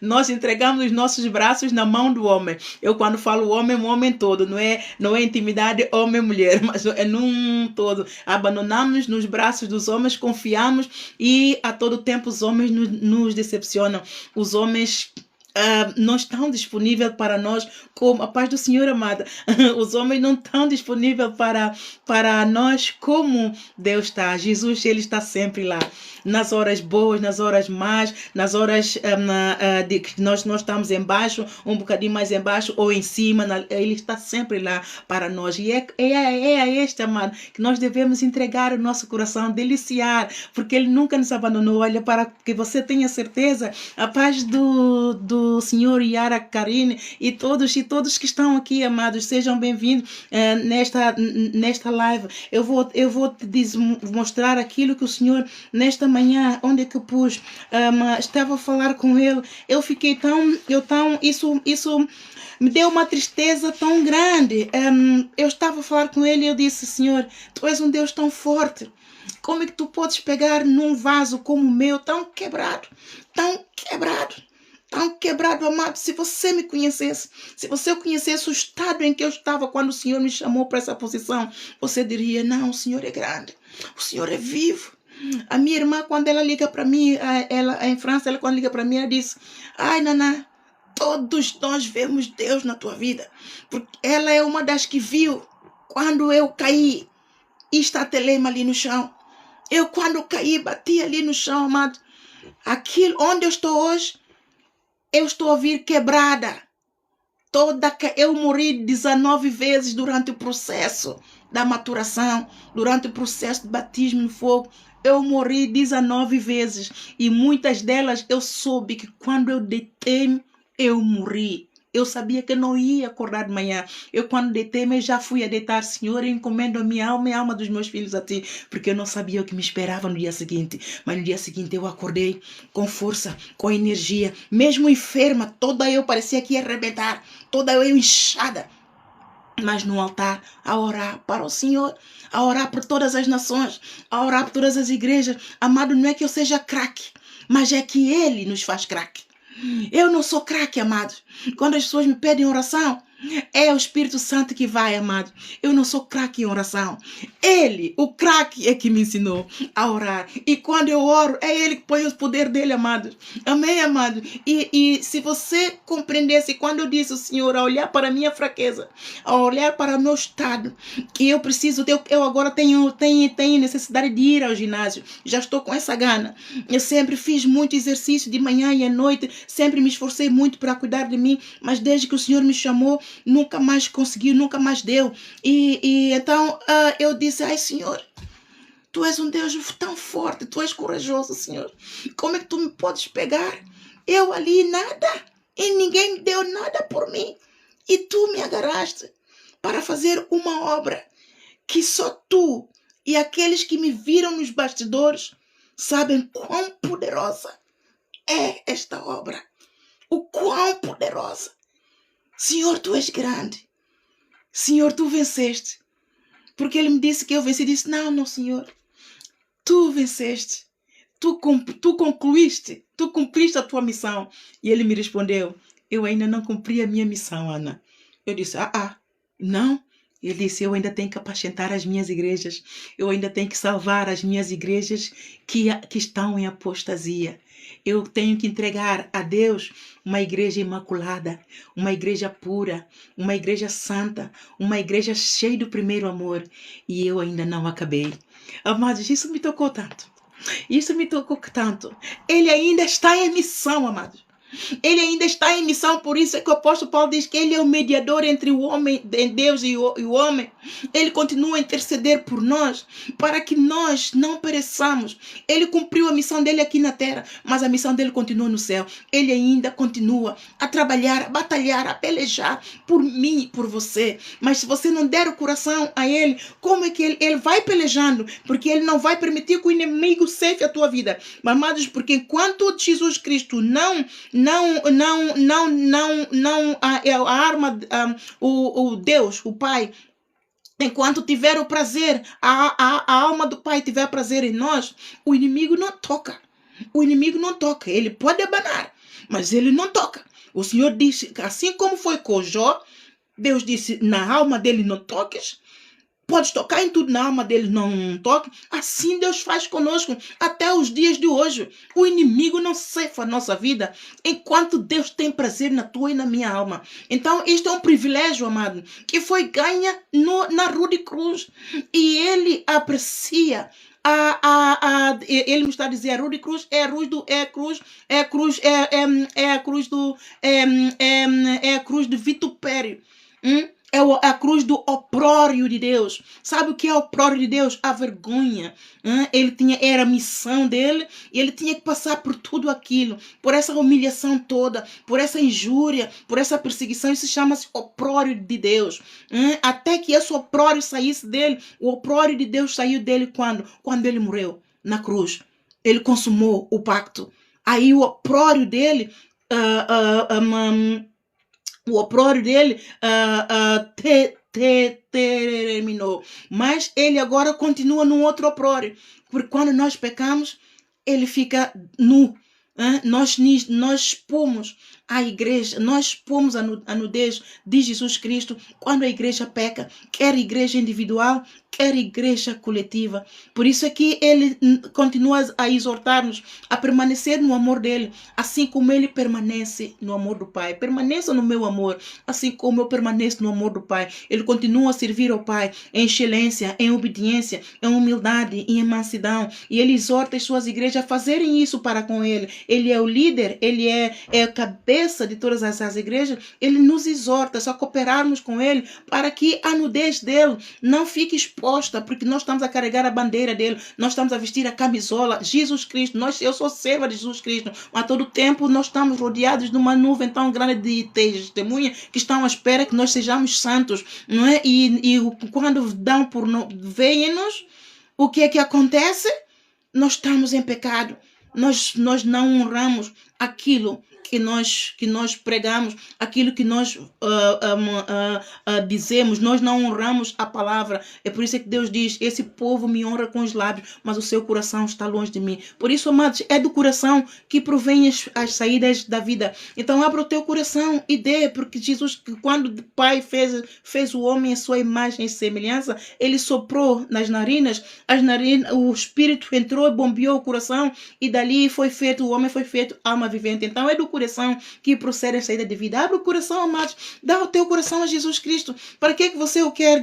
Nós entregamos os nossos braços na mão do homem. Eu, quando falo homem, o homem todo, não é intimidade homem-mulher, mas é num todo. Abandonamos nos braços dos homens, confiamos, e a todo tempo os homens nos decepcionam. Os homens não estão disponíveis para nós, como a paz do Senhor, amada. Os homens não estão disponíveis para nós como Deus está. Jesus, Ele está sempre lá, nas horas boas, nas horas más, nas horas de que nós estamos embaixo, um bocadinho mais embaixo ou em cima, Ele está sempre lá para nós. E é a este, amado, que nós devemos entregar o nosso coração, deliciar, porque Ele nunca nos abandonou. Olha, para que você tenha certeza, a paz do Senhor Yara Karine e todos que estão aqui, amados, sejam bem-vindos nesta live. Eu vou te mostrar aquilo que o Senhor, nesta manhã, onde é que eu pus, estava a falar com Ele. Eu fiquei isso me deu uma tristeza tão grande. Eu estava a falar com Ele e eu disse, Senhor, Tu és um Deus tão forte. Como é que Tu podes pegar num vaso como o meu, tão quebrado, amado? Se você me conhecesse, se você conhecesse o estado em que eu estava quando o Senhor me chamou para essa posição, você diria, não, o Senhor é grande, o Senhor é vivo. A minha irmã, quando ela liga para mim, ela em França, quando liga para mim, ela diz, ai, Naná, todos nós vemos Deus na tua vida, porque ela é uma das que viu quando eu caí e estatelei-me ali no chão. Eu, quando caí, bati ali no chão, amado. Aquilo onde eu estou hoje, eu estou a vir quebrada. Eu morri 19 vezes durante o processo da maturação, durante o processo de batismo no fogo. Eu morri 19 vezes e muitas delas eu soube que quando eu deitei-me, eu morri. Eu sabia que eu não ia acordar de manhã. Eu, quando deitei-me, já fui a deitar. Senhor, eu encomendo a minha alma e a alma dos meus filhos a ti, porque eu não sabia o que me esperava no dia seguinte. Mas no dia seguinte eu acordei com força, com energia, mesmo enferma, toda eu parecia que ia arrebentar, toda eu inchada. Mas no altar, a orar para o Senhor, a orar por todas as nações, a orar por todas as igrejas. Amado, não é que eu seja craque, mas é que Ele nos faz craque. Eu não sou craque, amado. Quando as pessoas me pedem oração, é o Espírito Santo que vai, amado. Eu não sou craque em oração. Ele, o craque, é que me ensinou a orar. E quando eu oro, é Ele que põe o poder dele, amado. Amém, amado? E se você compreendesse, quando eu disse ao Senhor, a olhar para a minha fraqueza, a olhar para o meu estado, que eu preciso, eu agora tenho necessidade de ir ao ginásio. Já estou com essa gana. Eu sempre fiz muito exercício de manhã e à noite. Sempre me esforcei muito para cuidar de mim. Mas desde que o Senhor me chamou, nunca mais conseguiu, nunca mais deu. Então eu disse, ai Senhor, Tu és um Deus tão forte, Tu és corajoso, Senhor. Como é que Tu me podes pegar? Eu ali nada, e ninguém deu nada por mim. E Tu me agarraste para fazer uma obra que só Tu e aqueles que me viram nos bastidores sabem quão poderosa é esta obra. O quão poderosa. Senhor, Tu és grande. Senhor, Tu venceste. Porque ele me disse que eu venci. Disse, não, Senhor. Tu venceste. Tu concluíste. Tu cumpriste a tua missão. E ele me respondeu, eu ainda não cumpri a minha missão, Ana. Eu disse, não. Ele disse, eu ainda tenho que apacentar as minhas igrejas. Eu ainda tenho que salvar as minhas igrejas que estão em apostasia. Eu tenho que entregar a Deus uma igreja imaculada, uma igreja pura, uma igreja santa, uma igreja cheia do primeiro amor. E eu ainda não acabei. Amados, isso me tocou tanto. Isso me tocou tanto. Ele ainda está em missão, amados. Ele ainda está em missão, por isso é que o apóstolo Paulo diz que ele é o mediador entre o homem, Deus e o homem. Ele continua a interceder por nós, para que nós não pereçamos. Ele cumpriu a missão dele aqui na terra, mas a missão dele continua no céu. Ele ainda continua a trabalhar, a batalhar, a pelejar por mim e por você. Mas se você não der o coração a ele, como é que ele vai pelejando? Porque ele não vai permitir que o inimigo ceife a tua vida. Amados, porque enquanto Jesus Cristo a arma, o Deus, o Pai, enquanto tiver o prazer, a alma do Pai tiver prazer em nós, o inimigo não toca. O inimigo não toca. Ele pode abanar, mas ele não toca. O Senhor disse, assim como foi com Jó, Deus disse, na alma dele não toques. Podes tocar em tudo, na alma dele não toque. Assim Deus faz conosco até os dias de hoje. O inimigo não ceifa a nossa vida enquanto Deus tem prazer na tua e na minha alma. Então isto é um privilégio, amado, que foi ganha na Rua de Cruz. E ele aprecia ele me está a dizer, a Rua de Cruz é a cruz do vitupério. É a cruz do oprório de Deus. Sabe o que é o oprório de Deus? A vergonha. Era a missão dele e ele tinha que passar por tudo aquilo, por essa humilhação toda, por essa injúria, por essa perseguição. Isso chama-se oprório de Deus. Até que esse oprório saísse dele, o oprório de Deus saiu dele quando ele morreu na cruz. Ele consumou o pacto. Aí o oprório dele terminou. Mas ele agora continua num outro oprório. Porque quando nós pecamos, ele fica nu. Nós expomos a igreja, nós expomos a nudez de Jesus Cristo quando a igreja peca, quer igreja individual, quer igreja coletiva. Por isso é que ele continua a exortar-nos a permanecer no amor dele, assim como ele permanece no amor do Pai. Permaneça no meu amor, assim como eu permaneço no amor do Pai. Ele continua a servir ao Pai em excelência, em obediência, em humildade e em mansidão. E ele exorta as suas igrejas a fazerem isso para com ele. Ele é o líder, ele é a cabeça de todas as igrejas. Ele nos exorta a cooperarmos com ele para que a nudez dele não fique exposta, porque nós estamos a carregar a bandeira dele, nós estamos a vestir a camisola, Jesus Cristo. Eu sou serva de Jesus Cristo, mas a todo tempo nós estamos rodeados de uma nuvem tão grande de testemunha que estão à espera que nós sejamos santos, não é? E quando dão por veem-nos, o que é que acontece? Nós estamos em pecado, nós não honramos aquilo que nós pregamos, aquilo que nós dizemos, nós não honramos a palavra. É por isso que Deus diz: esse povo me honra com os lábios, mas o seu coração está longe de mim. Por isso, amados, é do coração que provém as saídas da vida. Então abra o teu coração e dê, porque Jesus, quando o Pai fez o homem em sua imagem e semelhança, ele soprou nas narinas, o Espírito entrou e bombeou o coração, e dali o homem foi feito alma vivente. Então é do coração que procede a saída de vida. Abre o coração, amados. Dá o teu coração a Jesus Cristo. Para que você o quer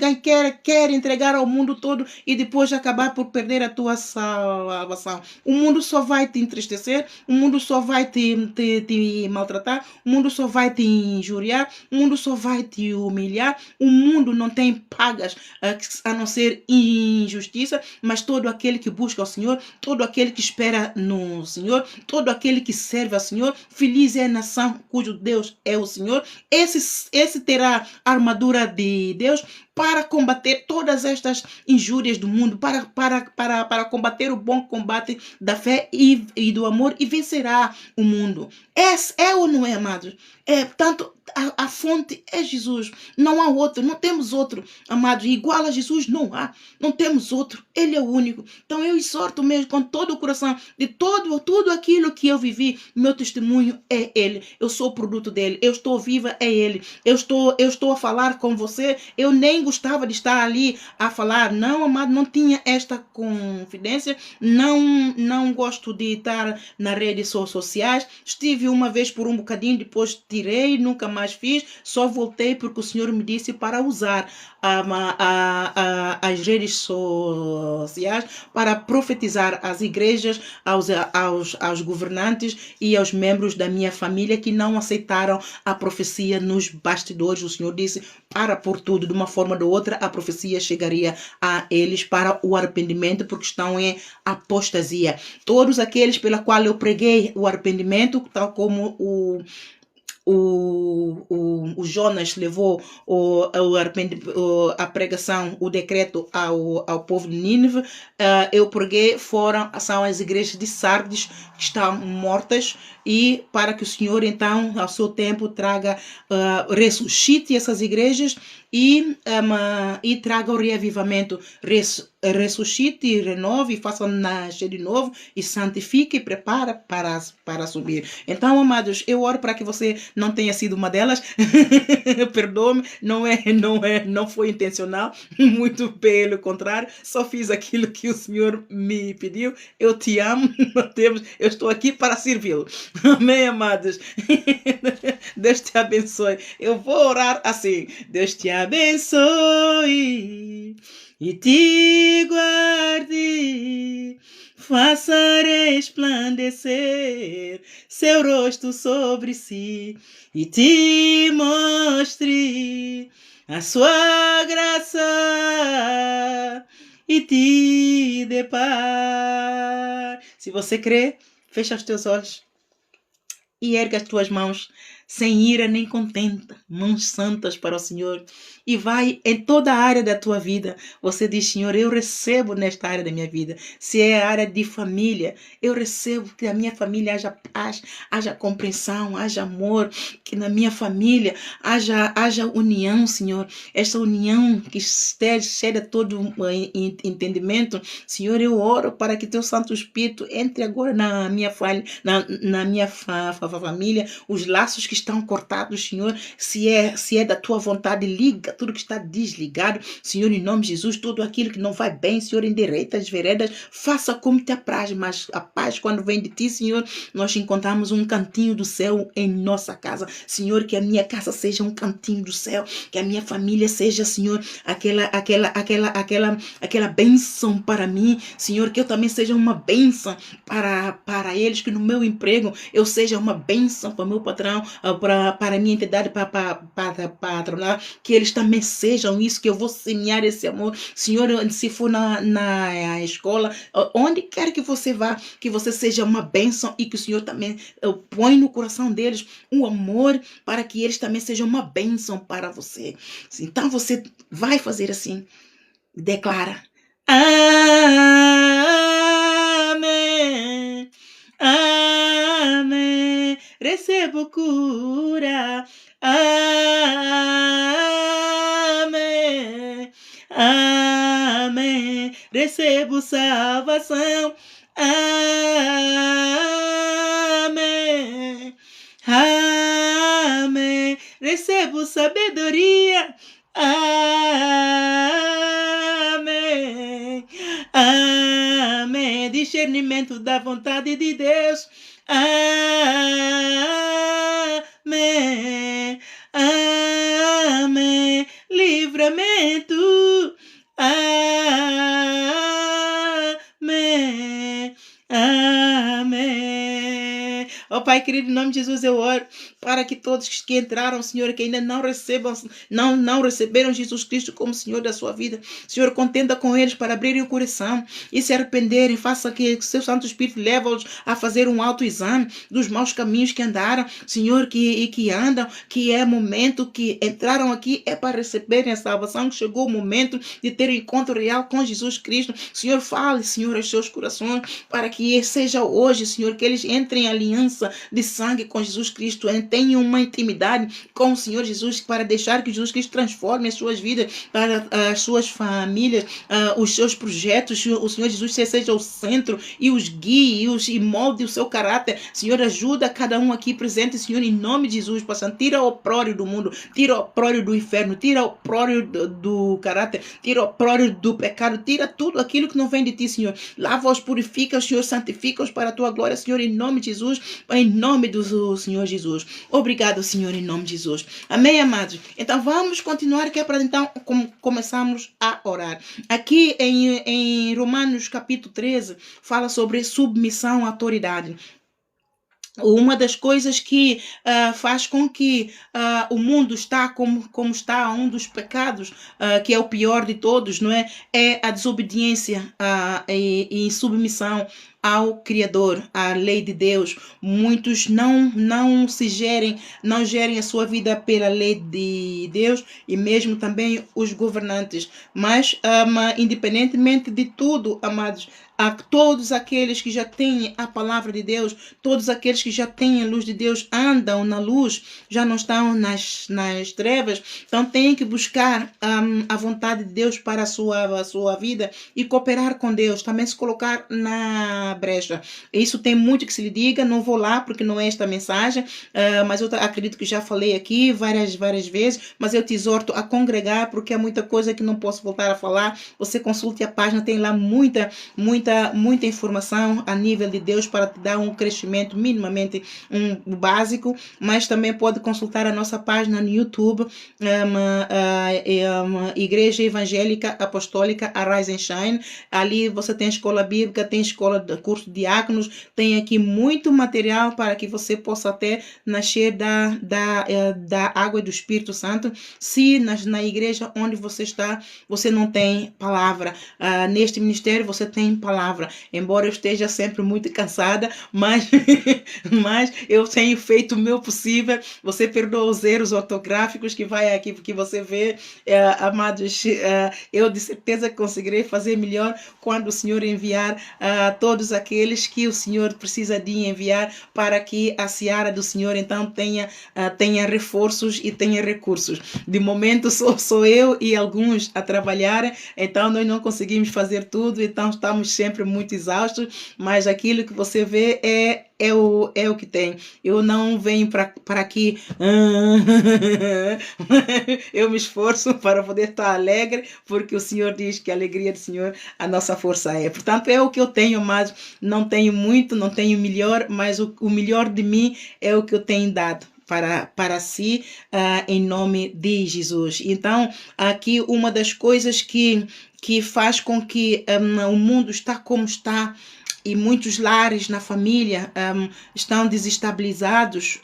entregar ao mundo todo e depois acabar por perder a tua salvação? O mundo só vai te entristecer, o mundo só vai te maltratar, o mundo só vai te injuriar, o mundo só vai te humilhar. O mundo não tem pagas a não ser injustiça, mas todo aquele que busca o Senhor, todo aquele que espera no Senhor, todo aquele que serve ao Senhor, feliz é a nação cujo Deus é o Senhor. Esse terá a armadura de Deus para combater todas estas injúrias do mundo, para combater o bom combate da fé e do amor, e vencerá o mundo. É ou não é, amados? Tanto a fonte é Jesus, não há outro, não temos outro, amados, igual a Jesus não há, não temos outro, ele é o único. Então eu exorto mesmo com todo o coração, de tudo aquilo que eu vivi, meu testemunho é ele, eu sou o produto dele, eu estou viva, é ele, eu estou a falar com você, eu nem gostava de estar ali a falar, não, amado, não tinha esta confidência, não gosto de estar nas redes sociais, estive uma vez por um bocadinho, depois tirei, nunca mais fiz, só voltei porque o Senhor me disse para usar as redes sociais para profetizar às igrejas, aos governantes e aos membros da minha família que não aceitaram a profecia nos bastidores. O Senhor disse para por tudo, de uma forma ou de outra, a profecia chegaria a eles para o arrependimento, porque estão em apostasia. Todos aqueles pela qual eu preguei o arrependimento, tal como o Jonas levou a pregação, o decreto ao povo de Nínive, eu preguei, são as igrejas de Sardes que estão mortas, e para que o Senhor então ao seu tempo traga, ressuscite essas igrejas e traga o reavivamento, ressuscite, renove, faça nascer de novo e santifique e prepara para subir. Então, amados, eu oro para que você não tenha sido uma delas. Perdoe-me, não foi intencional, muito pelo contrário, só fiz aquilo que o Senhor me pediu. Eu te amo, eu estou aqui para servi-lo. Amém, amados? Deus te abençoe. Eu vou orar assim: Deus te abençoe e te guarde, faça resplandecer seu rosto sobre si e te mostre a sua graça e te dê paz. Se você crê, fecha os teus olhos e erga as tuas mãos, sem ira nem contenta, mãos santas para o Senhor, e vai em toda a área da tua vida. Você diz: Senhor, eu recebo nesta área da minha vida. Se é a área de família, eu recebo que na minha família haja paz, haja compreensão, haja amor, que na minha família haja união, Senhor. Esta união que excede todo entendimento. Senhor, eu oro para que teu Santo Espírito entre agora na minha família, os laços que estão cortados, Senhor, se é da tua vontade, liga tudo que está desligado, Senhor, em nome de Jesus, tudo aquilo que não vai bem, Senhor, endireita as veredas, faça como te apraz, mas a paz quando vem de ti, Senhor, nós encontramos um cantinho do céu em nossa casa, Senhor, que a minha casa seja um cantinho do céu, que a minha família seja, Senhor, aquela bênção para mim, Senhor, que eu também seja uma bênção para eles, que no meu emprego eu seja uma bênção para o meu patrão, para a minha entidade patronal, que eles também sejam isso, que eu vou semear esse amor, Senhor, se for na escola, onde quer que você vá, que você seja uma bênção e que o Senhor também põe no coração deles um amor para que eles também sejam uma bênção para você. Então você vai fazer assim, declara: Amém, amém, recebo cura, amém, amém, recebo salvação, amém, amém, recebo sabedoria, amém, amém, discernimento da vontade de Deus, amém, amém, livramento, amém, amém. Ó Pai querido, em nome de Jesus eu oro para que todos que entraram, Senhor, que ainda não receberam Jesus Cristo como Senhor da sua vida, Senhor, contenda com eles para abrirem o coração e se arrependerem, faça que o seu Santo Espírito leve-os a fazer um autoexame dos maus caminhos que andaram, Senhor, que andam, que é momento que entraram aqui, é para receberem a salvação, que chegou o momento de ter um encontro real com Jesus Cristo. Senhor, fale, Senhor, aos seus corações, para que seja hoje, Senhor, que eles entrem em aliança de sangue com Jesus Cristo, tenham uma intimidade com o Senhor Jesus, para deixar que Jesus Cristo transforme as suas vidas, para as suas famílias, os seus projetos, o Senhor Jesus seja o centro e os guie e molde o seu caráter. Senhor, ajuda cada um aqui presente, Senhor, em nome de Jesus, passando, tira o oprório do mundo, tira o oprório do inferno, tira o oprório do caráter, tira o oprório do pecado, tira tudo aquilo que não vem de ti, Senhor. Lava-os, purifica, Senhor, santifica-os para a tua glória, Senhor, em nome de Jesus, em nome do Senhor Jesus. Obrigado, Senhor, em nome de Jesus. Amém, amados? Então vamos continuar, que é para então começarmos a orar. Aqui em Romanos capítulo 13 fala sobre submissão à autoridade. Uma das coisas que faz com que o mundo está como está, um dos pecados que é o pior de todos, não é? É a desobediência e submissão ao Criador, à lei de Deus. Muitos não gerem a sua vida pela lei de Deus, e mesmo também os governantes. Mas, independentemente de tudo, amados, a todos aqueles que já têm a palavra de Deus, todos aqueles que já têm a luz de Deus, andam na luz, já não estão nas trevas, então têm que buscar a vontade de Deus para a sua vida e cooperar com Deus, também se colocar na brecha. Isso tem muito que se lhe diga, não vou lá porque não é esta mensagem, mas eu acredito que já falei aqui várias vezes, mas eu te exorto a congregar, porque há muita coisa que não posso voltar a falar. Você consulte a página, tem lá muita informação a nível de Deus para te dar um crescimento minimamente básico, mas também pode consultar a nossa página no YouTube, Igreja Evangélica Apostólica Arise and Shine. Ali você tem escola bíblica, tem escola de curso de diáconos, tem aqui muito material para que você possa até nascer da água do Espírito Santo. Se na igreja onde você está, você não tem palavra, neste ministério você tem palavra, embora eu esteja sempre muito cansada, mas eu tenho feito o meu possível. Você perdoa os erros ortográficos que vai aqui, porque você vê, amados, eu de certeza conseguirei fazer melhor quando o Senhor enviar todos aqueles que o Senhor precisa de enviar, para que a seara do Senhor então tenha reforços e tenha recursos. De momento sou eu e alguns a trabalhar, então nós não conseguimos fazer tudo, então estamos sempre muito exaustos, mas aquilo que você vê é o que tem. Eu não venho para aqui. Eu me esforço para poder estar alegre, porque o Senhor diz que a alegria do Senhor a nossa força é. Portanto, é o que eu tenho, mas não tenho muito, não tenho melhor, mas o melhor de mim é o que eu tenho dado para si, em nome de Jesus. Então, aqui uma das coisas que faz com que o mundo está como está, e muitos lares na família estão desestabilizados,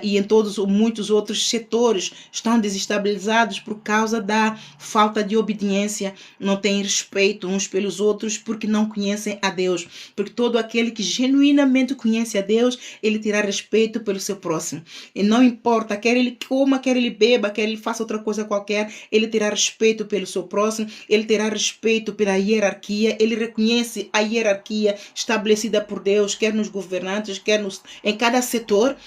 e em muitos outros setores estão desestabilizados por causa da falta de obediência, não têm respeito uns pelos outros porque não conhecem a Deus. Porque todo aquele que genuinamente conhece a Deus, ele terá respeito pelo seu próximo. E não importa, quer ele coma, quer ele beba, quer ele faça outra coisa qualquer, ele terá respeito pelo seu próximo, ele terá respeito pela hierarquia, ele reconhece a hierarquia estabelecida por Deus, quer nos governantes, quer em cada setor,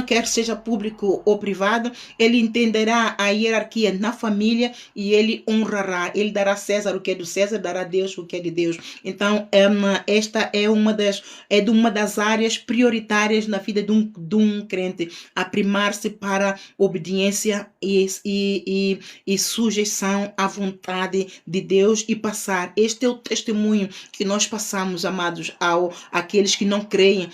quer seja público ou privado, ele entenderá a hierarquia na família e ele honrará, ele dará a César o que é do César, dará a Deus o que é de Deus. Então, esta é uma das áreas prioritárias na vida de um crente, aprimar-se para obediência e sujeição à vontade de Deus e passar. Este é o testemunho que nós passamos, amados, àqueles que não creem.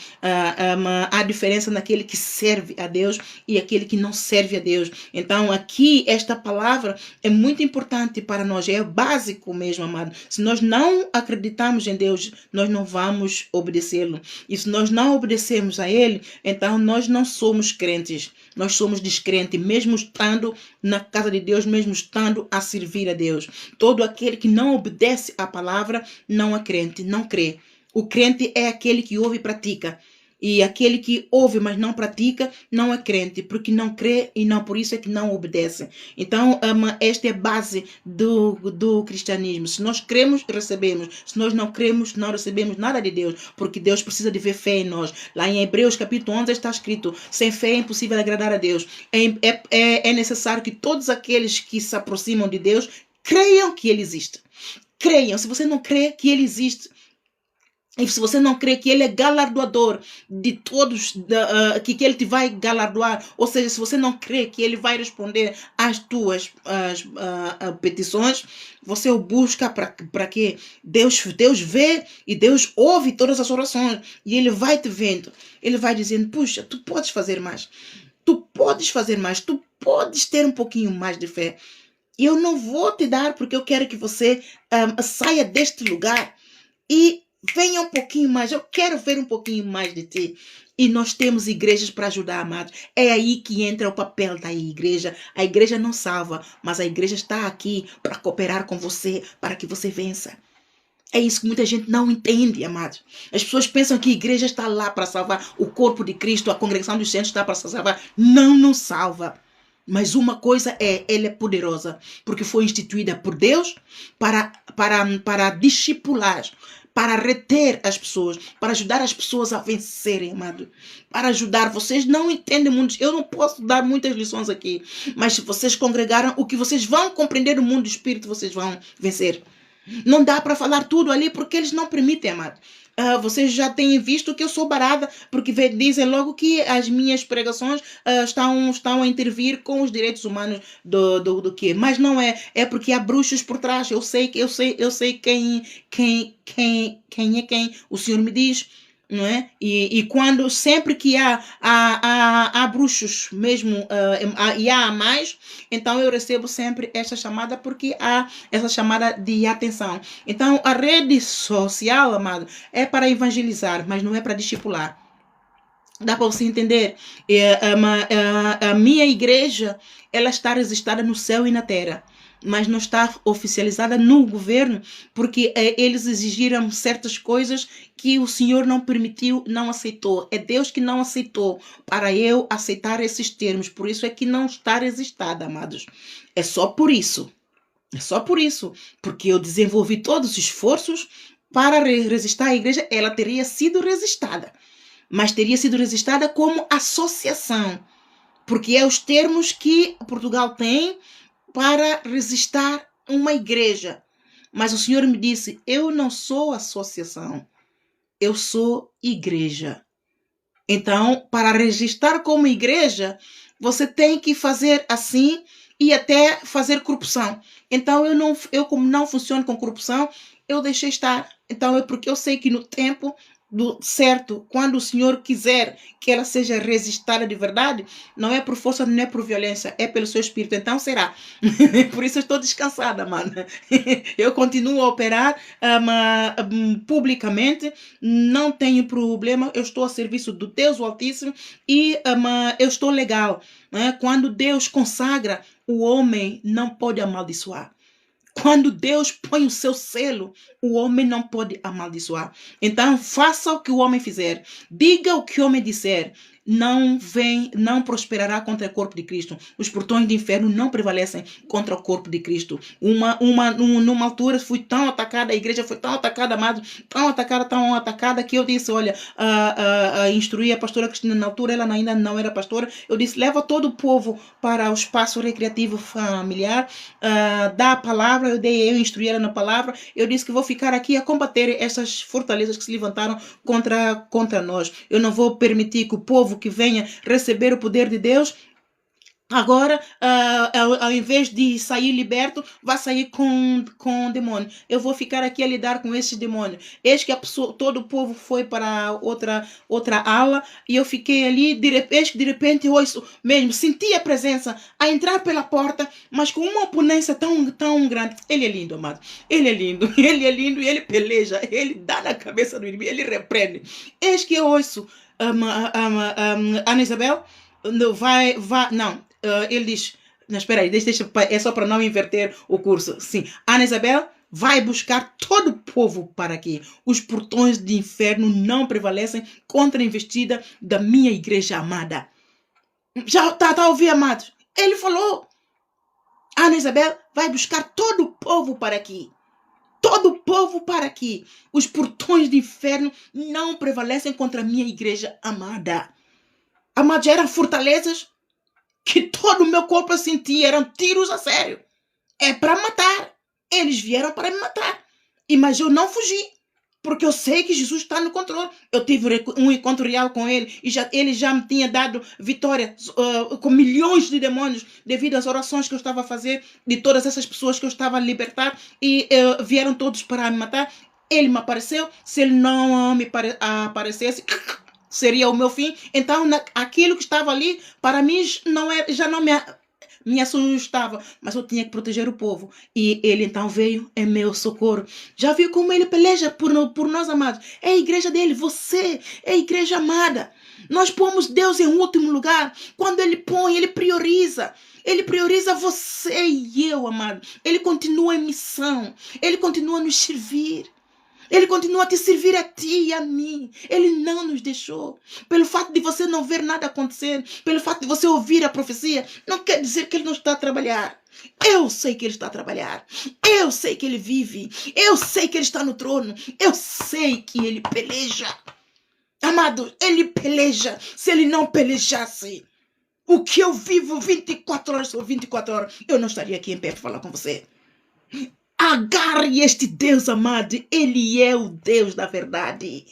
Há diferença naquele que serve a Deus e aquele que não serve a Deus. Então, aqui, esta palavra é muito importante para nós, é básico mesmo, amado. Se nós não acreditamos em Deus, nós não vamos obedecê-lo. E se nós não obedecermos a Ele, então nós não somos crentes. Nós somos descrentes, mesmo estando na casa de Deus, mesmo estando a servir a Deus. Todo aquele que não obedece à palavra não é crente, não crê. O crente é aquele que ouve e pratica. E aquele que ouve, mas não pratica, não é crente, porque não crê e não por isso é que não obedece. Então, esta é a base do cristianismo. Se nós cremos, recebemos. Se nós não cremos, não recebemos nada de Deus, porque Deus precisa de ver fé em nós. Lá em Hebreus capítulo 11 está escrito: sem fé é impossível agradar a Deus. É necessário que todos aqueles que se aproximam de Deus creiam que Ele existe. Creiam. Se você não crê que Ele existe, e se você não crê que Ele é galardoador de todos, que Ele te vai galardoar, ou seja, se você não crê que Ele vai responder às tuas petições, você o busca para quê? Deus vê e Deus ouve todas as orações e Ele vai te vendo. Ele vai dizendo: puxa, tu podes fazer mais. Tu podes fazer mais. Tu podes ter um pouquinho mais de fé. E eu não vou te dar porque eu quero que você saia deste lugar e venha um pouquinho mais, eu quero ver um pouquinho mais de ti. E nós temos igrejas para ajudar, amados. É aí que entra o papel da igreja. A igreja não salva, mas a igreja está aqui para cooperar com você, para que você vença. É isso que muita gente não entende, amados. As pessoas pensam que a igreja está lá para salvar o corpo de Cristo, a congregação dos santos está para salvar. Não salva. Mas uma coisa ela é poderosa, porque foi instituída por Deus para discipular, para reter as pessoas, para ajudar as pessoas a vencerem, amado. Para ajudar. Vocês não entendem muito. Eu não posso dar muitas lições aqui, mas se vocês congregaram, o que vocês vão compreender do mundo do espírito, vocês vão vencer. Não dá para falar tudo ali porque eles não permitem, amado. Vocês já têm visto que eu sou barada, porque dizem logo que as minhas pregações estão a intervir com os direitos humanos do quê? Mas não é. É porque há bruxos por trás. Eu sei quem é quem. O Senhor me diz. Não é? E sempre que há bruxos mesmo, e há mais, então eu recebo sempre esta chamada, porque há essa chamada de atenção. Então a rede social, amado, é para evangelizar, mas não é para discipular. Dá para você entender? A minha igreja, ela está registrada no céu e na terra, mas não está oficializada no governo, porque eles exigiram certas coisas que o Senhor não permitiu, não aceitou. É Deus que não aceitou para eu aceitar esses termos. Por isso é que não está registrada, amados. É só por isso. É só por isso. Porque eu desenvolvi todos os esforços para resistir à igreja. Ela teria sido registrada, mas teria sido registrada como associação, porque é os termos que Portugal tem para registrar uma igreja. Mas o Senhor me disse: eu não sou associação. Eu sou igreja. Então, para registrar como igreja, você tem que fazer assim e até fazer corrupção. Então, eu como não funciono com corrupção, eu deixei estar. Então, é porque eu sei que no tempo do certo, quando o Senhor quiser que ela seja registrada de verdade, não é por força, não é por violência, é pelo seu espírito. Então, será. Por isso eu estou descansada, mano. Eu continuo a operar publicamente, não tenho problema, eu estou a serviço do Deus o Altíssimo e eu estou legal. Né? Quando Deus consagra, o homem não pode amaldiçoar. Quando Deus põe o seu selo, o homem não pode amaldiçoar. Então, faça o que o homem fizer. Diga o que o homem disser. Não prosperará contra o corpo de Cristo. Os portões do inferno não prevalecem contra o corpo de Cristo. Numa altura fui tão atacada, a igreja foi tão atacada, amado, tão atacada, que eu disse, olha, instruí a pastora Cristina na altura, ela ainda não era pastora, eu disse, leva todo o povo para o espaço recreativo familiar, dá a palavra, eu instruí ela na palavra, eu disse que vou ficar aqui a combater essas fortalezas que se levantaram contra nós. Eu não vou permitir que o povo que venha receber o poder de Deus agora, ao invés de sair liberto, vai sair com demônio. Eu vou ficar aqui a lidar com esses demônios. Eis que todo o povo foi para outra ala e eu fiquei ali. Eis que de repente eu ouço mesmo, senti a presença a entrar pela porta, mas com uma oponência tão grande. Ele é lindo, amado. Ele é lindo. Ele é lindo e ele peleja. Ele dá na cabeça do inimigo. Ele repreende. Eis que eu ouço Ana Isabel. Não. Ele diz, não, espera aí, é só para não inverter o curso. Sim, Ana Isabel vai buscar todo o povo para aqui. Os portões de inferno não prevalecem contra a investida da minha igreja amada. Já tá a ouvir, amados? Ele falou, Ana Isabel vai buscar todo o povo para aqui. Todo o povo para aqui. Os portões de inferno não prevalecem contra a minha igreja amada. Amados, eram fortalezas que todo o meu corpo eu sentia, eram tiros a sério. É para matar. Eles vieram para me matar. Mas eu não fugi, porque eu sei que Jesus está no controle. Eu tive um encontro real com ele e ele já me tinha dado vitória com milhões de demônios devido às orações que eu estava a fazer de todas essas pessoas que eu estava a libertar e vieram todos para me matar. Ele me apareceu. Se ele não me aparecesse, seria o meu fim. Então, aquilo que estava ali, para mim, já não me assustava, mas eu tinha que proteger o povo. E ele então veio em meu socorro. Já viu como ele peleja por nós, amados? É a igreja dele, você é a igreja amada. Nós pomos Deus em último lugar. Quando ele põe, ele prioriza. Ele prioriza você e eu, amado. Ele continua em missão. Ele continua a nos servir. Ele continua a te servir a ti e a mim. Ele não nos deixou. Pelo fato de você não ver nada acontecer, pelo fato de você ouvir a profecia, não quer dizer que ele não está a trabalhar. Eu sei que ele está a trabalhar. Eu sei que ele vive. Eu sei que ele está no trono. Eu sei que ele peleja. Amado, ele peleja. Se ele não pelejasse, o que eu vivo 24 horas sobre 24 horas, eu não estaria aqui em pé para falar com você. Agarre este Deus amado, ele é o Deus da verdade.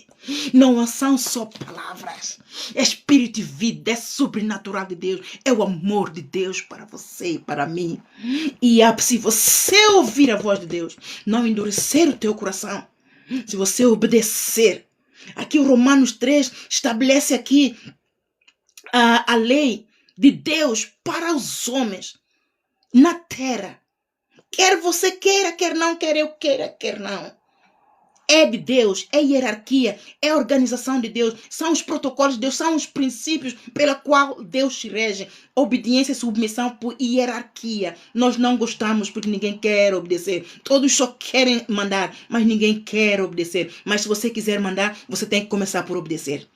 Não são só palavras, é espírito e vida, é sobrenatural de Deus, é o amor de Deus para você e para mim. E se você ouvir a voz de Deus, não endurecer o teu coração, se você obedecer, aqui o Romanos 3 estabelece aqui a lei de Deus para os homens na terra. Quer você queira, quer não, quer eu queira, quer não. É de Deus, é hierarquia, é a organização de Deus, são os protocolos de Deus, são os princípios pela qual Deus se rege. Obediência e submissão por hierarquia. Nós não gostamos porque ninguém quer obedecer. Todos só querem mandar, mas ninguém quer obedecer. Mas se você quiser mandar, você tem que começar por obedecer.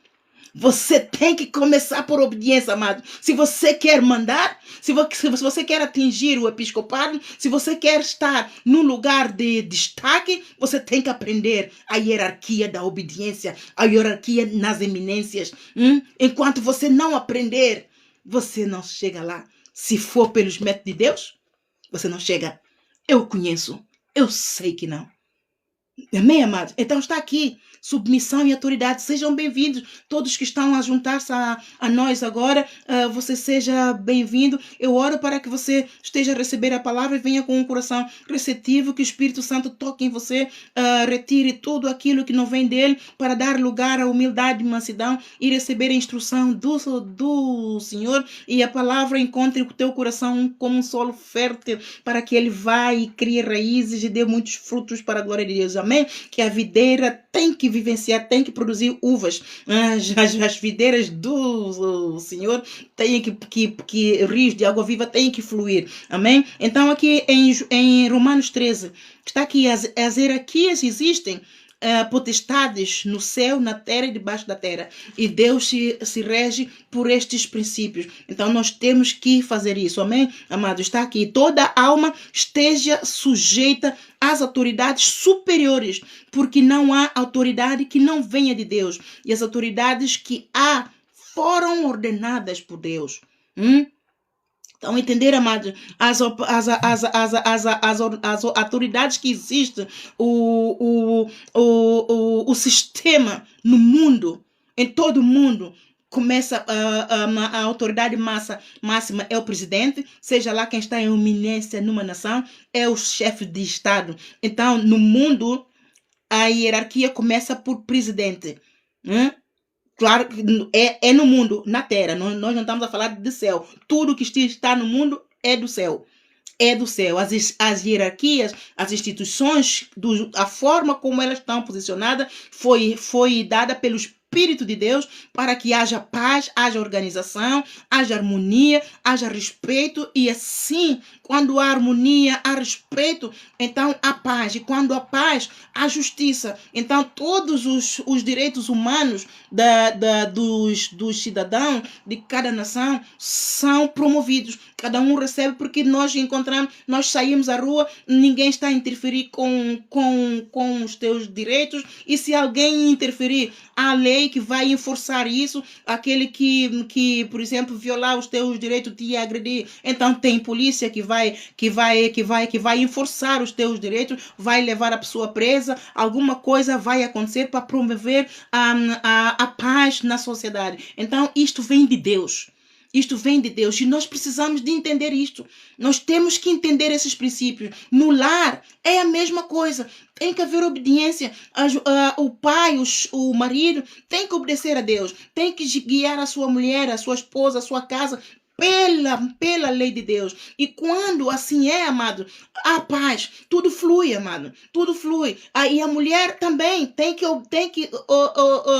Você tem que começar por obediência, amado. Se você quer mandar, se você quer atingir o episcopado, se você quer estar num lugar de destaque, você tem que aprender a hierarquia da obediência, a hierarquia nas eminências. Enquanto você não aprender, você não chega lá. Se for pelos métodos de Deus, você não chega. Eu conheço, eu sei que não. Amém, amado? Então está aqui. submissão e autoridade. Sejam bem-vindos, todos que estão a juntar-se a nós agora, você seja bem-vindo. Eu oro para que você esteja a receber a palavra e venha com um coração receptivo, que o Espírito Santo toque em você, retire tudo aquilo que não vem dele, para dar lugar à humildade e mansidão e receber a instrução do Senhor, e a palavra encontre o teu coração como um solo fértil, para que ele vá e crie raízes e dê muitos frutos para a glória de Deus. Amém? Que a videira tem que vivenciar, tem que produzir uvas. As videiras do Senhor têm que rios de água viva têm que fluir. Amém? Então aqui em Romanos 13, está aqui, as hierarquias existem, potestades no céu, na terra e debaixo da terra. E Deus se rege por estes princípios. Então nós temos que fazer isso. Amém? Amado, está aqui. Toda alma esteja sujeita às autoridades superiores, porque não há autoridade que não venha de Deus. E as autoridades que há foram ordenadas por Deus. Então, entender, amados, as autoridades que existem, o sistema no mundo, em todo o mundo, começa a autoridade máxima é o presidente, seja lá quem está em eminência numa nação, é o chefe de Estado. Então, no mundo, a hierarquia começa por presidente. Claro que é no mundo, na terra. Nós não estamos a falar de céu. Tudo que está no mundo é do céu. É do céu. As hierarquias, as instituições, a forma como elas estão posicionadas foi dada pelo Espírito de Deus para que haja paz, haja organização, haja harmonia, haja respeito. E assim, quando há harmonia, há respeito, então há paz. E quando há paz, há justiça. Então todos os direitos humanos dos cidadãos de cada nação são promovidos. Cada um recebe, porque nós encontramos, nós saímos à rua, ninguém está a interferir com os teus direitos. E se alguém interferir, há lei que vai enforçar isso. Aquele que por exemplo, violar os teus direitos, te agredir, então tem polícia que vai enforçar os teus direitos, vai levar a pessoa presa. Alguma coisa vai acontecer para promover a paz na sociedade. Então isto vem de Deus. Isto vem de Deus e nós precisamos de entender isto. Nós temos que entender esses princípios. No lar é a mesma coisa. Tem que haver obediência. O pai, o marido tem que obedecer a Deus. Tem que guiar a sua mulher, a sua esposa, a sua casa pela lei de Deus. E quando assim é, amado, há paz, tudo flui, amado, tudo flui. Aí a mulher também tem que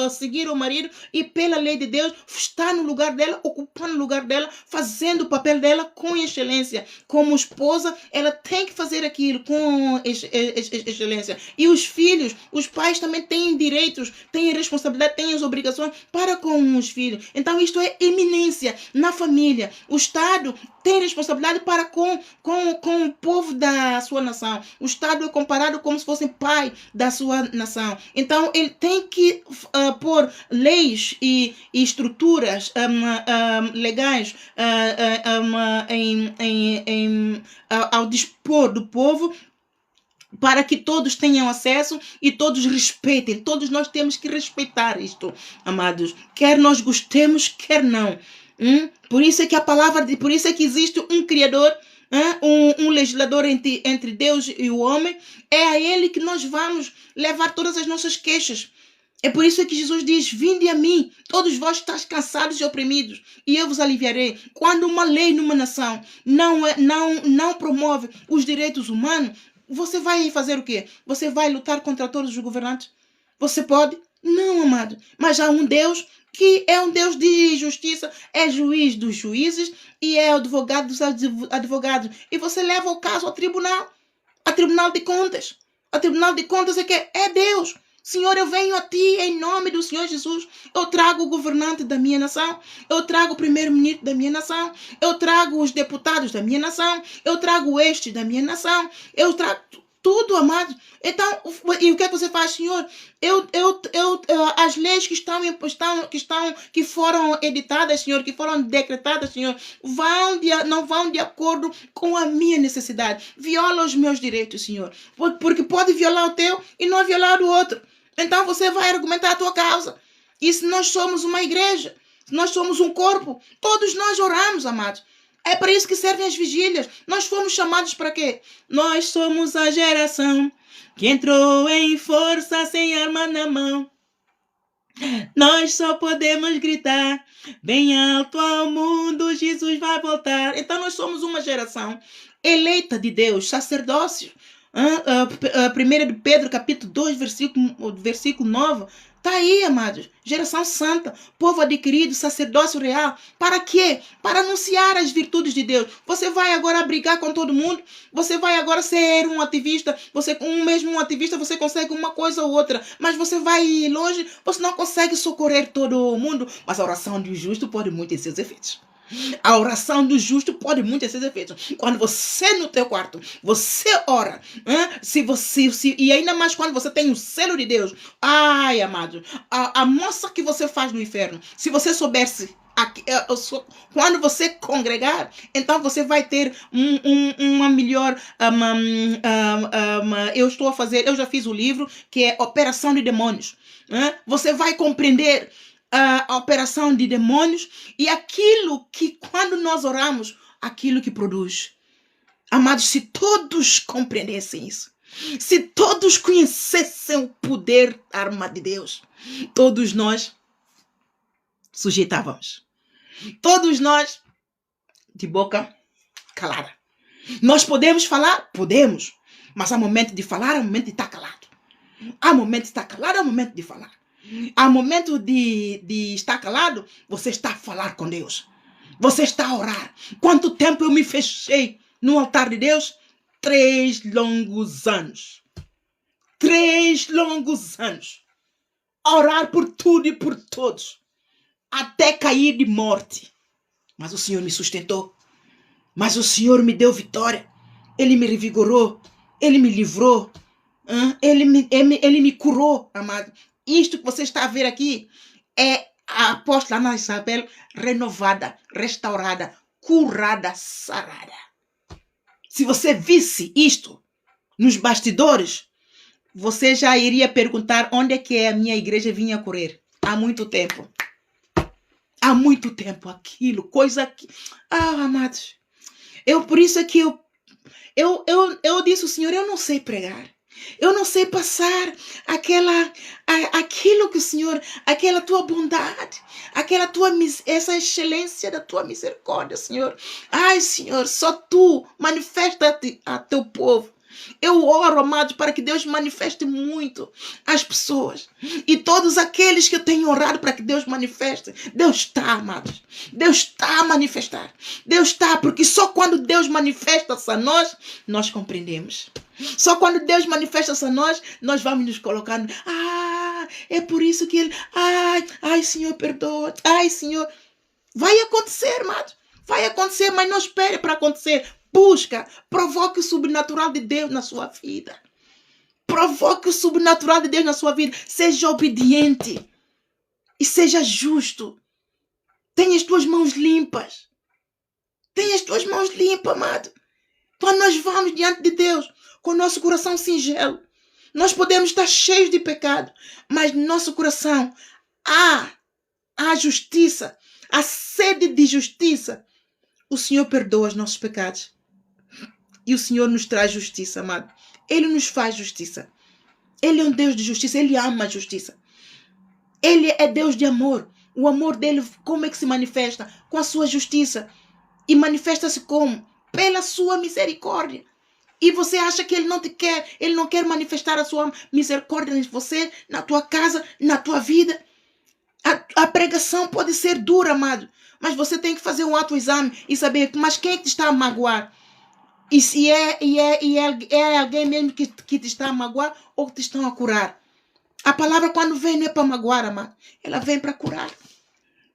seguir o marido e pela lei de Deus estar no lugar dela, ocupando o lugar dela, fazendo o papel dela com excelência. Como esposa, ela tem que fazer aquilo com excelência. E os filhos, os pais também têm direitos, têm responsabilidade, têm as obrigações para com os filhos. Então isto é eminência na família. O Estado tem responsabilidade para com o povo da sua nação. O Estado é comparado como se fosse pai da sua nação. Então, ele tem que pôr leis e estruturas legais ao dispor do povo, para que todos tenham acesso e todos respeitem. Todos nós temos que respeitar isto, amados. Quer nós gostemos, quer não. Por isso é que por isso é que existe um Criador, um legislador entre Deus e o homem. É a ele que nós vamos levar todas as nossas queixas. É por isso que Jesus diz: vinde a mim, todos vós estáis cansados e oprimidos, e eu vos aliviarei. Quando uma lei numa nação não promove os direitos humanos, você vai fazer o quê? Você vai lutar contra todos os governantes? Você pode? Não, amado. Mas há um Deus que é um Deus de justiça, é juiz dos juízes e é advogado dos advogados. E você leva o caso ao tribunal de contas. A tribunal de contas é Deus. Senhor, eu venho a ti em nome do Senhor Jesus. Eu trago o governante da minha nação. Eu trago o primeiro-ministro da minha nação. Eu trago os deputados da minha nação. Eu trago este da minha nação. Eu trago tudo, amado. Então, e o que é que você faz, Senhor? As leis que foram editadas, Senhor, que foram decretadas, Senhor, não vão de acordo com a minha necessidade. Viola os meus direitos, Senhor. Porque pode violar o teu e não violar o outro. Então você vai argumentar a tua causa. E se nós somos uma igreja, se nós somos um corpo, todos nós oramos, amados. É para isso que servem as vigílias. Nós fomos chamados para quê? Nós somos a geração que entrou em força sem arma na mão. Nós só podemos gritar bem alto ao mundo, Jesus vai voltar. Então nós somos uma geração eleita de Deus, sacerdócio. 1 de Pedro, capítulo 2, versículo 9. Está aí, amados. Geração santa, povo adquirido, sacerdócio real. Para quê? Para anunciar as virtudes de Deus. Você vai agora brigar com todo mundo? Você vai agora ser um ativista? Um ativista, você consegue uma coisa ou outra. Mas você vai longe, você não consegue socorrer todo mundo. Mas a oração do justo pode muito ter seus efeitos. A oração do justo pode muito ter seus efeitos. Quando você no teu quarto, você ora, e ainda mais quando você tem o selo de Deus. Ai, amado, a moça que você faz no inferno, se você soubesse, quando você congregar, então você vai ter uma melhor. Eu já fiz o livro que é Operação de Demônios. Você vai compreender a operação de demônios e aquilo que, quando nós oramos, aquilo que produz. Amados, se todos compreendessem isso, se todos conhecessem o poder da arma de Deus, todos nós sujeitávamos. Todos nós de boca calada. Nós podemos falar? Podemos. Mas há momento de falar, há momento de estar calado. Há momento de estar calado, há momento de falar. Há momento de estar calado, você está a falar com Deus. Você está a orar. Quanto tempo eu me fechei no altar de Deus? 3 longos anos. 3 longos anos. A orar por tudo e por todos. Até cair de morte. Mas o Senhor me sustentou. Mas o Senhor me deu vitória. Ele me revigorou. Ele me livrou. Ele me curou, amado. Isto que você está a ver aqui é a apóstola Ana Isabel renovada, restaurada, curada, sarada. Se você visse isto nos bastidores, você já iria perguntar onde é que a minha igreja vinha correr. Há muito tempo. Há muito tempo aquilo, coisa que... amados. Por isso é que eu disse ao Senhor, eu não sei pregar. Eu não sei passar aquilo que o Senhor, aquela tua bondade, essa excelência da tua misericórdia, Senhor. Ai, Senhor, só tu manifesta-te a teu povo. Eu oro, amados, para que Deus manifeste muito as pessoas. E todos aqueles que eu tenho orado para que Deus manifeste. Deus está, amados. Deus está a manifestar. Deus está, porque só quando Deus manifesta-se a nós, nós compreendemos. Só quando Deus manifesta-se a nós, nós vamos nos colocando. É por isso que Ele... Ai, Senhor, perdoa. Ai, Senhor. Vai acontecer, amados. Vai acontecer, mas não espere para acontecer. Busca, provoque o sobrenatural de Deus na sua vida. Provoque o sobrenatural de Deus na sua vida. Seja obediente e seja justo. Tenha as tuas mãos limpas. Tenha as tuas mãos limpas, amado. Quando nós vamos diante de Deus com o nosso coração singelo, nós podemos estar cheios de pecado, mas no nosso coração há justiça, há sede de justiça. O Senhor perdoa os nossos pecados. E o Senhor nos traz justiça, amado. Ele nos faz justiça. Ele é um Deus de justiça. Ele ama a justiça. Ele é Deus de amor. O amor dele, como é que se manifesta? Com a sua justiça. E manifesta-se como? Pela sua misericórdia. E você acha que ele não te quer? Ele não quer manifestar a sua misericórdia em você, na tua casa, na tua vida? A pregação pode ser dura, amado. Mas você tem que fazer um autoexame e saber, mas quem é que te está a magoar? E se é alguém mesmo que te está a magoar ou que te estão a curar? A palavra quando vem não é para magoar, amado. Ela vem para curar.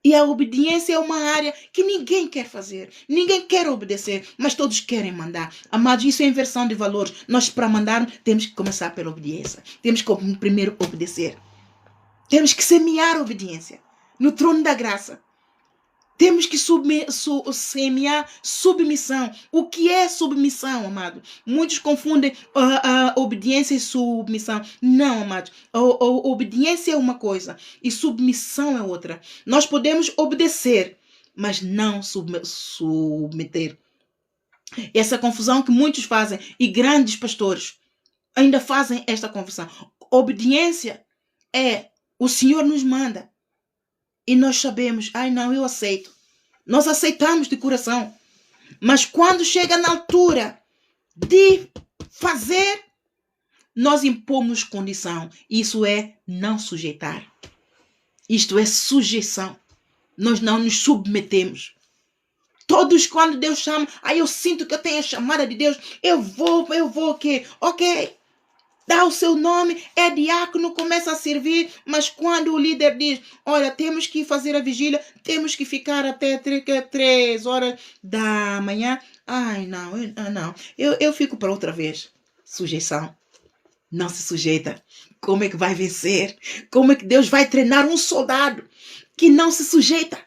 E a obediência é uma área que ninguém quer fazer. Ninguém quer obedecer, mas todos querem mandar. Amados, isso é inversão de valores. Nós, para mandar, temos que começar pela obediência. Temos que primeiro obedecer. Temos que semear a obediência no trono da graça. Temos que semear submissão. O que é submissão, amado? Muitos confundem obediência e submissão. Não, amado. Obediência é uma coisa e submissão é outra. Nós podemos obedecer, mas não submeter. Essa confusão que muitos fazem, e grandes pastores ainda fazem esta confusão. Obediência é o Senhor nos manda. E nós sabemos, não, eu aceito. Nós aceitamos de coração. Mas quando chega na altura de fazer, nós impomos condição. Isso é não sujeitar. Isto é sujeição. Nós não nos submetemos. Todos quando Deus chama, eu sinto que eu tenho a chamada de Deus, eu vou o quê? Ok. Dá o seu nome, é diácono, começa a servir, mas quando o líder diz, olha, temos que fazer a vigília, temos que ficar até 3 horas da manhã, não, eu fico para outra vez. Sujeição. Não se sujeita. Como é que vai vencer? Como é que Deus vai treinar um soldado que não se sujeita?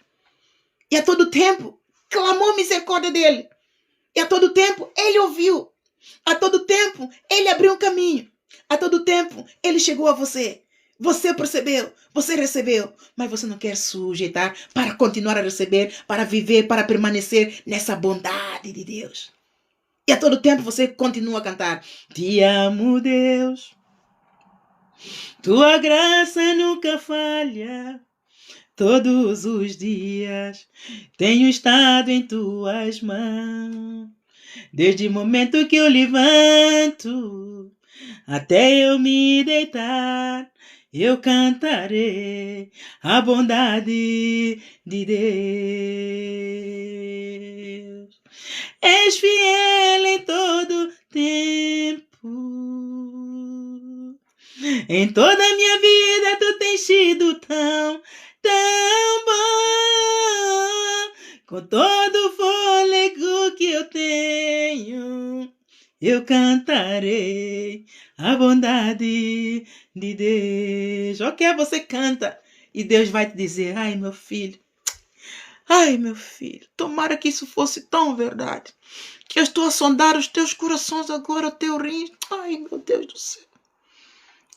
E a todo tempo clamou misericórdia dele. E a todo tempo ele ouviu. A todo tempo ele abriu um caminho. A todo tempo ele chegou a você. Você percebeu, você recebeu, mas você não quer sujeitar para continuar a receber, para viver, para permanecer nessa bondade de Deus. E a todo tempo você continua a cantar: Te amo, Deus, Tua graça nunca falha. Todos os dias tenho estado em Tuas mãos. Desde o momento que eu levanto até eu me deitar, eu cantarei a bondade de Deus. És fiel em todo tempo. Em toda a minha vida tu tens sido tão bom. Com todo o fôlego que eu tenho, eu cantarei a bondade de Deus. Ok, você canta e Deus vai te dizer: ai, meu filho, tomara que isso fosse tão verdade, que eu estou a sondar os teus corações agora, o teu rim. Ai, meu Deus do céu.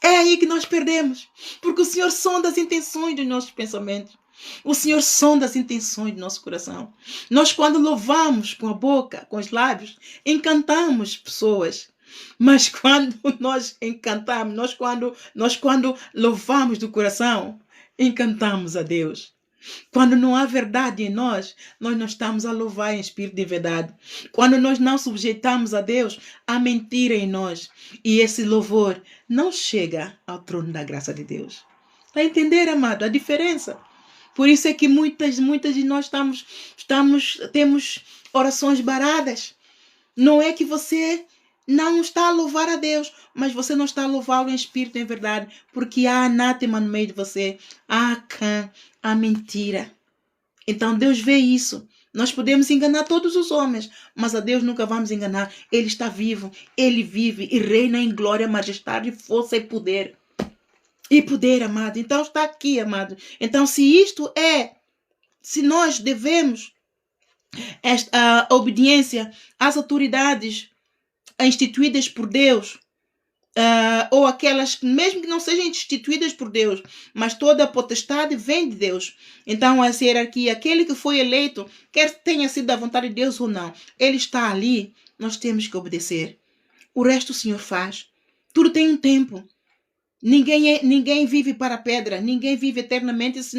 É aí que nós perdemos, porque o Senhor sonda as intenções dos nossos pensamentos. O Senhor sonda as intenções do nosso coração. Nós, quando louvamos com a boca, com os lábios, encantamos pessoas. Mas quando nós encantamos, nós quando louvamos do coração, encantamos a Deus. Quando não há verdade em nós não estamos a louvar em espírito de verdade. Quando nós não sujeitamos a Deus, há mentira em nós. E esse louvor não chega ao trono da graça de Deus. Está a entender, amado, a diferença? Por isso é que muitas de nós temos orações baradas. Não é que você não está a louvar a Deus, mas você não está a louvá-lo em espírito e em verdade, porque há anátema no meio de você, há mentira. Então Deus vê isso. Nós podemos enganar todos os homens, mas a Deus nunca vamos enganar. Ele está vivo, Ele vive e reina em glória, majestade, força e poder. E poder, amado. Então está aqui, amado. Então se nós devemos esta obediência às autoridades instituídas por Deus, ou aquelas que mesmo que não sejam instituídas por Deus, mas toda a potestade vem de Deus. Então essa hierarquia, aquele que foi eleito, quer tenha sido da vontade de Deus ou não, ele está ali, nós temos que obedecer. O resto o Senhor faz. Tudo tem um tempo. Ninguém vive para a pedra, ninguém vive eternamente se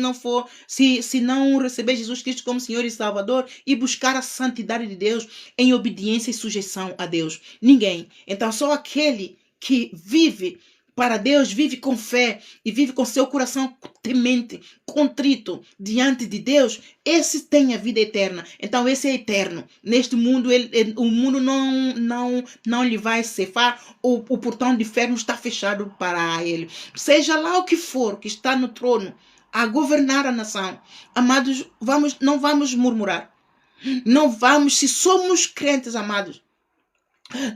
não receber Jesus Cristo como Senhor e Salvador e buscar a santidade de Deus em obediência e sujeição a Deus. Ninguém. Então só aquele que vive para Deus, vive com fé e vive com seu coração temente, contrito diante de Deus, esse tem a vida eterna. Então esse é eterno. Neste mundo, o mundo não lhe vai cefar, o portão de ferro está fechado para ele. Seja lá o que for que está no trono a governar a nação, amados, não vamos murmurar. Não vamos, se somos crentes, amados,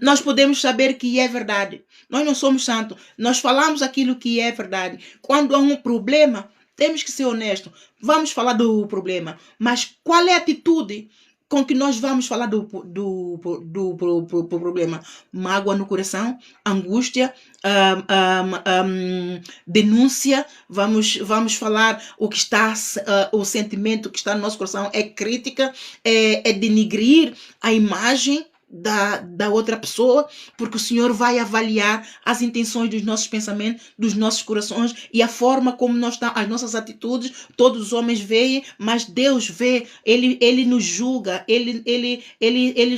nós podemos saber que é verdade. Nós não somos santos. Nós falamos aquilo que é verdade. Quando há um problema, Temos que ser honestos. Vamos falar do problema, mas qual é a atitude com que nós vamos falar do problema? Mágoa no coração, angústia, denúncia, vamos falar o que está, o sentimento que está no nosso coração é crítica, é denigrir a imagem da outra pessoa, porque o Senhor vai avaliar as intenções dos nossos pensamentos, dos nossos corações e a forma como nós estamos, as nossas atitudes. Todos os homens veem, mas Deus vê, Ele nos julga, ele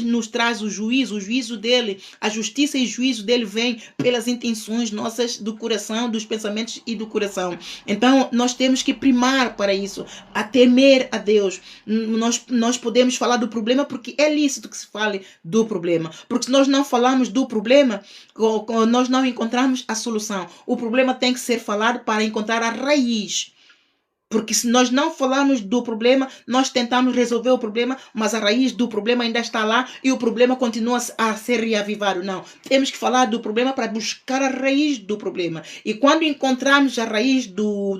nos traz o juízo dele, a justiça e o juízo dele vem pelas intenções nossas do coração, dos pensamentos e do coração. Então nós temos que primar para isso, a temer a Deus. Nós podemos falar do problema porque é lícito que se fale do problema, porque se nós não falamos do problema, nós não encontramos a solução. O problema tem que ser falado para encontrar a raiz. Porque se nós não falarmos do problema, nós tentamos resolver o problema, mas a raiz do problema ainda está lá e o problema continua a ser reavivado. Não, temos que falar do problema para buscar a raiz do problema. E quando encontrarmos a raiz do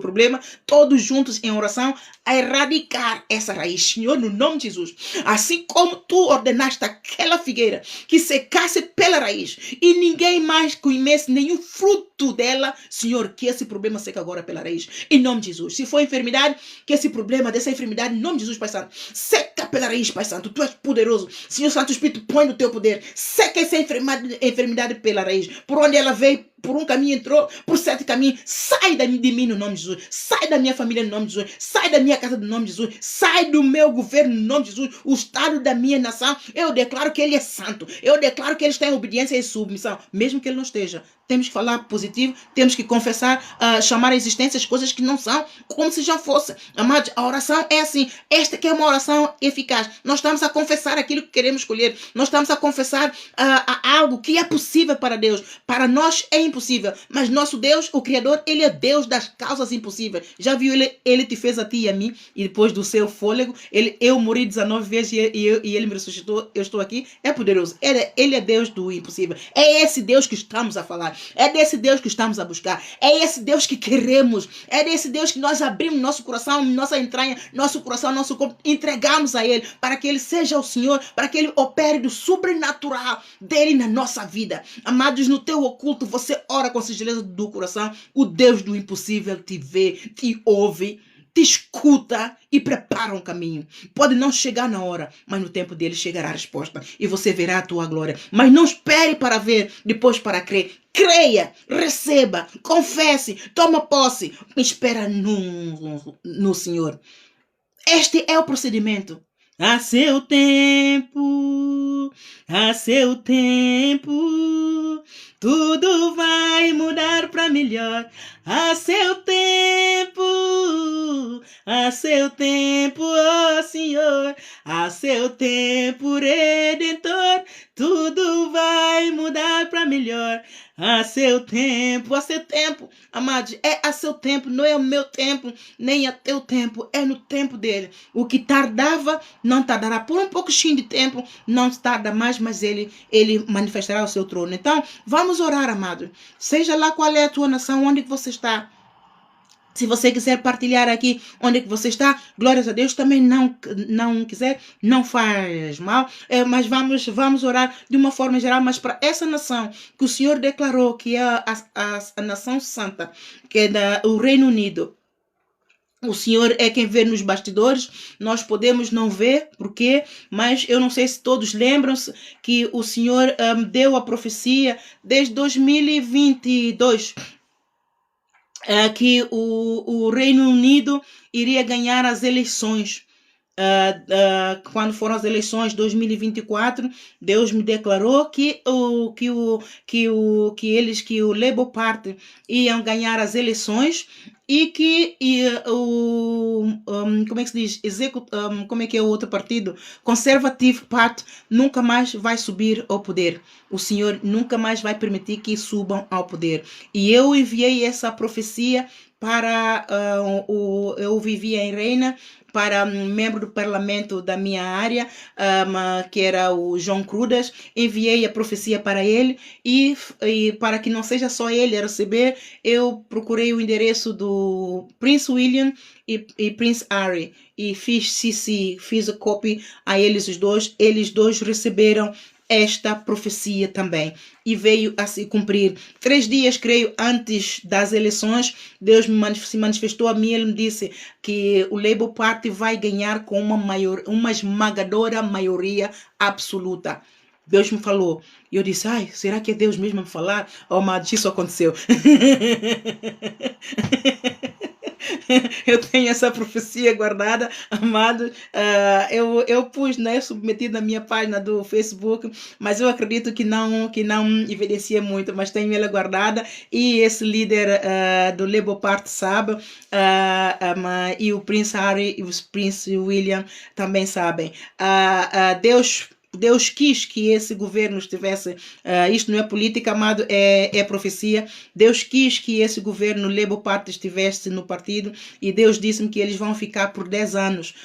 problema, todos juntos em oração, a erradicar essa raiz. Senhor, no nome de Jesus, assim como tu ordenaste aquela figueira que secasse pela raiz e ninguém mais comesse nenhum fruto dela, Senhor, que esse problema seca agora pela raiz. Em nome de Jesus. Se for enfermidade, que esse problema dessa enfermidade, em nome de Jesus, Pai Santo, seca pela raiz, Pai Santo. Tu és poderoso. Senhor Santo Espírito, põe no teu poder. Seca essa enfermidade pela raiz. Por onde ela veio, por um caminho entrou, por 7 caminhos. Sai de mim no nome de Jesus. Sai da minha família no nome de Jesus. Sai da minha casa no nome de Jesus. Sai do meu governo no nome de Jesus. O estado da minha nação. Eu declaro que ele é santo. Eu declaro que ele está em obediência e submissão. Mesmo que ele não esteja. Temos que falar positivo. Temos que confessar, chamar a existência as coisas que não são como se já fosse. Amados, a oração é assim. Esta que é uma oração eficaz. Nós estamos a confessar aquilo que queremos escolher. Nós estamos a confessar algo que é possível para Deus. Para nós é impossível. Mas nosso Deus, o Criador, Ele é Deus das causas impossíveis. Já viu? Ele te fez a ti e a mim. E depois do seu fôlego, eu morri 19 vezes e Ele me ressuscitou. Eu estou aqui. É poderoso. Ele é Deus do impossível. É esse Deus que estamos a falar. É desse Deus que estamos a buscar. É esse Deus que queremos. É desse Deus que nós abrimos nosso coração, nossa entranha, nosso coração, nosso corpo, entregamos a Ele, para que Ele seja o Senhor, para que Ele opere do sobrenatural dEle na nossa vida. Amados, no teu oculto, você ora com singeleza do coração, o Deus do impossível te vê, te ouve, te escuta e prepara um caminho. Pode não chegar na hora, mas no tempo dele chegará a resposta e você verá a tua glória. Mas não espere para ver, depois para crer. Creia, receba, confesse, toma posse, espera no Senhor. Este é o procedimento. A seu tempo, tudo vai mudar para melhor. A seu tempo, ó Senhor, a seu tempo, Redentor, tudo vai mudar para melhor. A seu tempo, amados, é a seu tempo, não é o meu tempo, nem a teu tempo, é no tempo dele. O que tardava, não tardará. Por um pouquinho de tempo, não tarda mais, mas ele manifestará o seu trono. Então, vamos orar, amado. Seja lá qual é a tua nação, onde que você está. Se você quiser partilhar aqui onde é que você está, glórias a Deus. Também não quiser, não faz mal. Mas vamos orar de uma forma geral, mas para essa nação que o Senhor declarou que é a nação santa, que é o Reino Unido. O Senhor é quem vê nos bastidores. Nós podemos não ver porque, mas eu não sei se todos lembram-se que o Senhor deu a profecia desde 2022. Que o Reino Unido iria ganhar as eleições. Quando foram as eleições de 2024, Deus me declarou que o Labour Party iam ganhar as eleições e que como é que se diz? Como é que é o outro partido? Conservative Party nunca mais vai subir ao poder. O Senhor nunca mais vai permitir que subam ao poder. E eu enviei essa profecia para eu vivia em Reina, para um membro do parlamento da minha área, que era o João Crudas, enviei a profecia para ele e para que não seja só ele a receber, eu procurei o endereço do Prince William e Prince Harry e fiz CC, fiz a copy a eles dois receberam esta profecia também e veio a se cumprir. 3 dias, creio, antes das eleições, Deus se manifestou a mim. Ele me disse que o Labour Party vai ganhar com uma esmagadora maioria absoluta. Deus me falou. E eu disse, ai, será que é Deus mesmo a me falar? Oh, mas isso aconteceu. Eu tenho essa profecia guardada, amado. Eu pus, né, submetido na minha página do Facebook, mas eu acredito que não evidencia muito, mas tenho ela guardada e esse líder do Labour Party sabe, e o Prince Harry e o Prince William também sabem. Deus quis que esse governo estivesse, isto não é política, amado, é profecia. Deus quis que esse governo Labour Party estivesse no partido e Deus disse-me que eles vão ficar por 10 anos.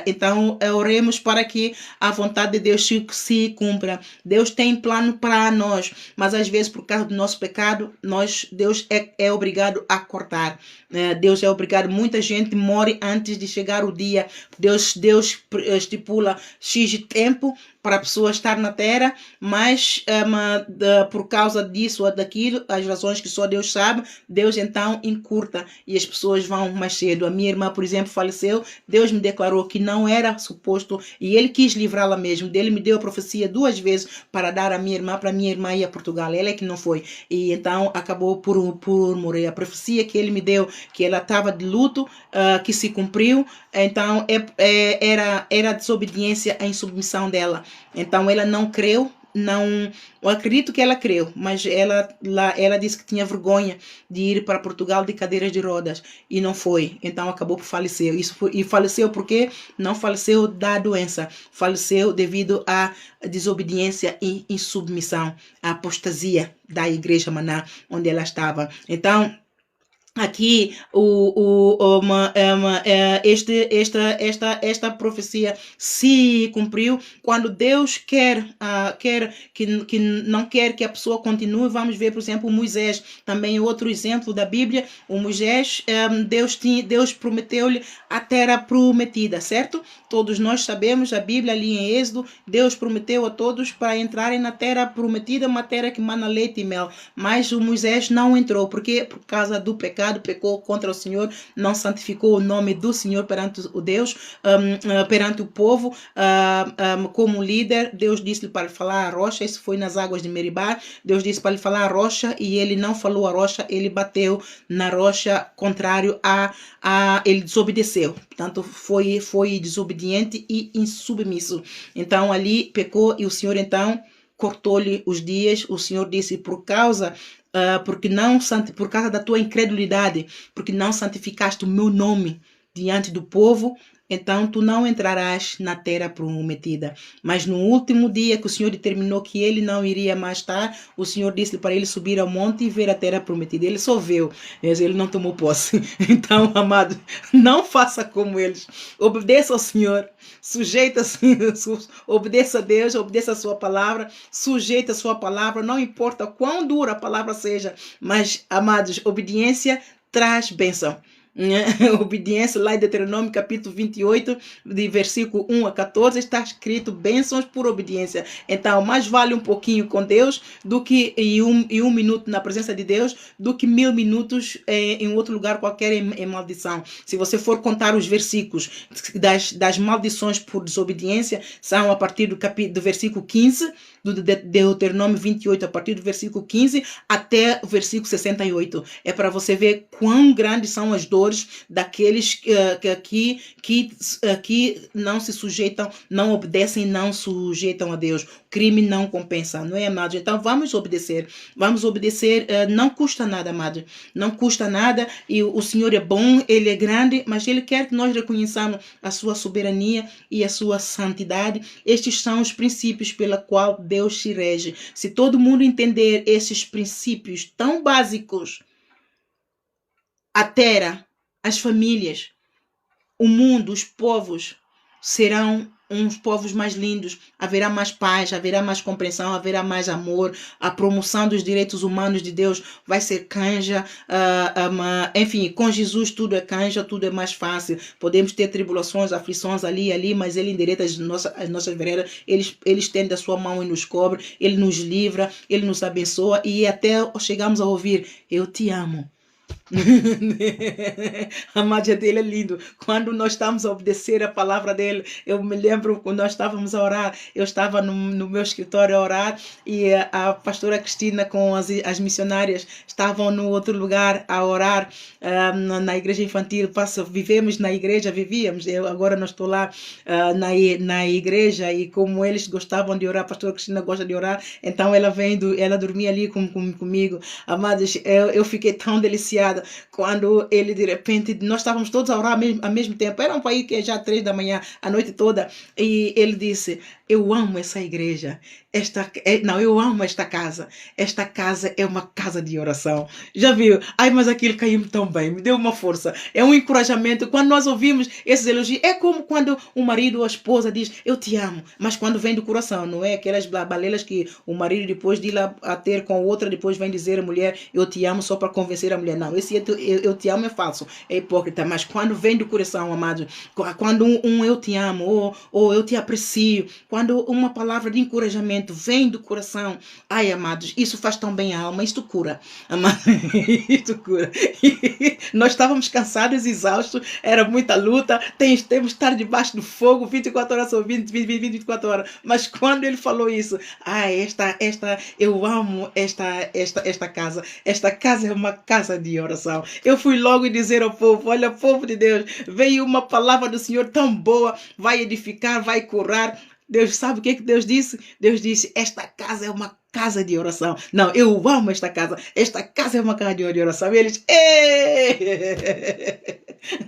Então, oremos para que a vontade de Deus se cumpra. Deus tem plano para nós, mas às vezes por causa do nosso pecado, Deus é obrigado a cortar. Deus é obrigado. Muita gente morre antes de chegar o dia. Deus estipula X de tempo para a pessoa estar na terra, mas por causa disso ou daquilo, as razões que só Deus sabe, Deus então encurta e as pessoas vão mais cedo. A minha irmã, por exemplo, faleceu, Deus me declarou que não era suposto e Ele quis livrá-la mesmo. Ele me deu a profecia 2 vezes para dar a minha irmã, para a minha irmã ir a Portugal. Ela é que não foi. E então acabou por morrer. A profecia que Ele me deu, que ela estava de luto, que se cumpriu, então era desobediência à insubmissão dela. Então ela não creu, eu acredito que ela creu, mas ela disse que tinha vergonha de ir para Portugal de cadeiras de rodas e não foi, então acabou por falecer. E faleceu porque não faleceu da doença, faleceu devido à desobediência e insubmissão, à apostasia da igreja Maná, onde ela estava. Então, aqui esta profecia se cumpriu quando Deus quer que não quer que a pessoa continue. Vamos ver, por exemplo, Moisés, também outro exemplo da Bíblia. O Moisés, Deus prometeu-lhe a terra prometida, certo? Todos nós sabemos a Bíblia ali em Êxodo, Deus prometeu a todos para entrarem na terra prometida, uma terra que mana leite e mel, mas o Moisés não entrou, porque por causa do pecado, pecou contra o Senhor, não santificou o nome do Senhor perante o Deus, perante o povo. Como líder, Deus disse-lhe para falar a rocha. Isso foi nas águas de Meribá. Deus disse para ele falar a rocha e ele não falou a rocha, ele bateu na rocha, contrário ele desobedeceu. Portanto, foi desobediente e insubmisso. Então ali pecou e o Senhor então cortou-lhe os dias. O Senhor disse, por causa da tua incredulidade, porque não santificaste o meu nome diante do povo, então tu não entrarás na terra prometida. Mas no último dia que o Senhor determinou que ele não iria mais estar, o Senhor disse para ele subir ao monte e ver a terra prometida. Ele só viu, mas ele não tomou posse. Então, amado, não faça como eles. Obedeça ao Senhor, obedeça a Deus, obedeça a sua palavra, sujeita a sua palavra, não importa quão dura a palavra seja, mas, amados, obediência traz bênção. Obediência, lá em Deuteronômio capítulo 28, de versículo 1 a 14, está escrito bênçãos por obediência. Então, mais vale um pouquinho com Deus do que um minuto na presença de Deus, do que 1000 minutos em outro lugar qualquer em maldição. Se você for contar os versículos das maldições por desobediência, são a partir do versículo 15, do Deuteronômio 28, a partir do versículo 15 até o versículo 68. É para você ver quão grandes são as dores daqueles que não se sujeitam, não obedecem, não sujeitam a Deus. O crime não compensa, não é, amado? Então vamos obedecer, não custa nada, amado, não custa nada. E o Senhor é bom, Ele é grande, mas Ele quer que nós reconheçamos a sua soberania e a sua santidade. Estes são os princípios pela qual Deus se rege. Se todo mundo entender esses princípios tão básicos, a terra, as famílias, o mundo, os povos serão uns povos mais lindos, haverá mais paz, haverá mais compreensão, haverá mais amor, a promoção dos direitos humanos de Deus vai ser canja, enfim, com Jesus tudo é canja, tudo é mais fácil, podemos ter tribulações, aflições ali e ali, mas Ele endireita as nossas veredas, Ele estende a sua mão e nos cobre, Ele nos livra, Ele nos abençoa e até chegamos a ouvir, eu te amo. A magia dele é lindo. Quando nós estamos a obedecer a palavra dele, eu me lembro quando nós estávamos a orar, eu estava no meu escritório a orar e a pastora Cristina com as missionárias estavam no outro lugar a orar na igreja infantil. Vivíamos, agora não estou lá na igreja e como eles gostavam de orar, a pastora Cristina gosta de orar, então ela dormia ali comigo. Amados, eu fiquei tão deliciada quando ele de repente, nós estávamos todos a orar ao mesmo tempo, era um país que é já 3 da manhã, a noite toda, e ele disse, eu amo essa igreja, eu amo esta casa é uma casa de oração, já viu? Ai, mas aquilo caiu tão bem, me deu uma força, é um encorajamento, quando nós ouvimos esses elogios, é como quando o marido ou a esposa diz, eu te amo, mas quando vem do coração, não é aquelas balelas que o marido depois de ir lá a ter com outra, depois vem dizer à mulher, eu te amo só para convencer a mulher, não, esse eu te amo é falso, é hipócrita, mas quando vem do coração, amado, quando eu te amo, ou eu te aprecio, quando uma palavra de encorajamento vem do coração, ai, amados, isso faz tão bem a alma, isto cura, amado, isto cura. Nós estávamos cansados, exaustos, era muita luta, temos que estar debaixo do fogo, 24 horas ou 24 horas, mas quando ele falou isso, eu amo esta casa é uma casa de oração. Eu fui logo dizer ao povo, olha, povo de Deus, veio uma palavra do Senhor tão boa, vai edificar, vai curar. Deus sabe o que Deus disse? Deus disse, esta casa é uma casa de oração. Não, eu amo esta casa é uma casa de oração. E eles,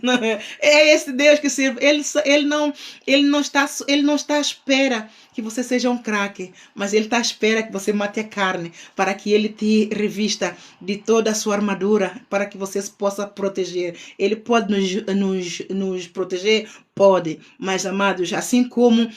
não, é esse Deus que serve. Ele não está à espera que você seja um craque, mas ele está à espera que você mate a carne, para que ele te revista de toda a sua armadura, para que você se possa proteger. Ele pode nos proteger? Pode, mas amados, assim como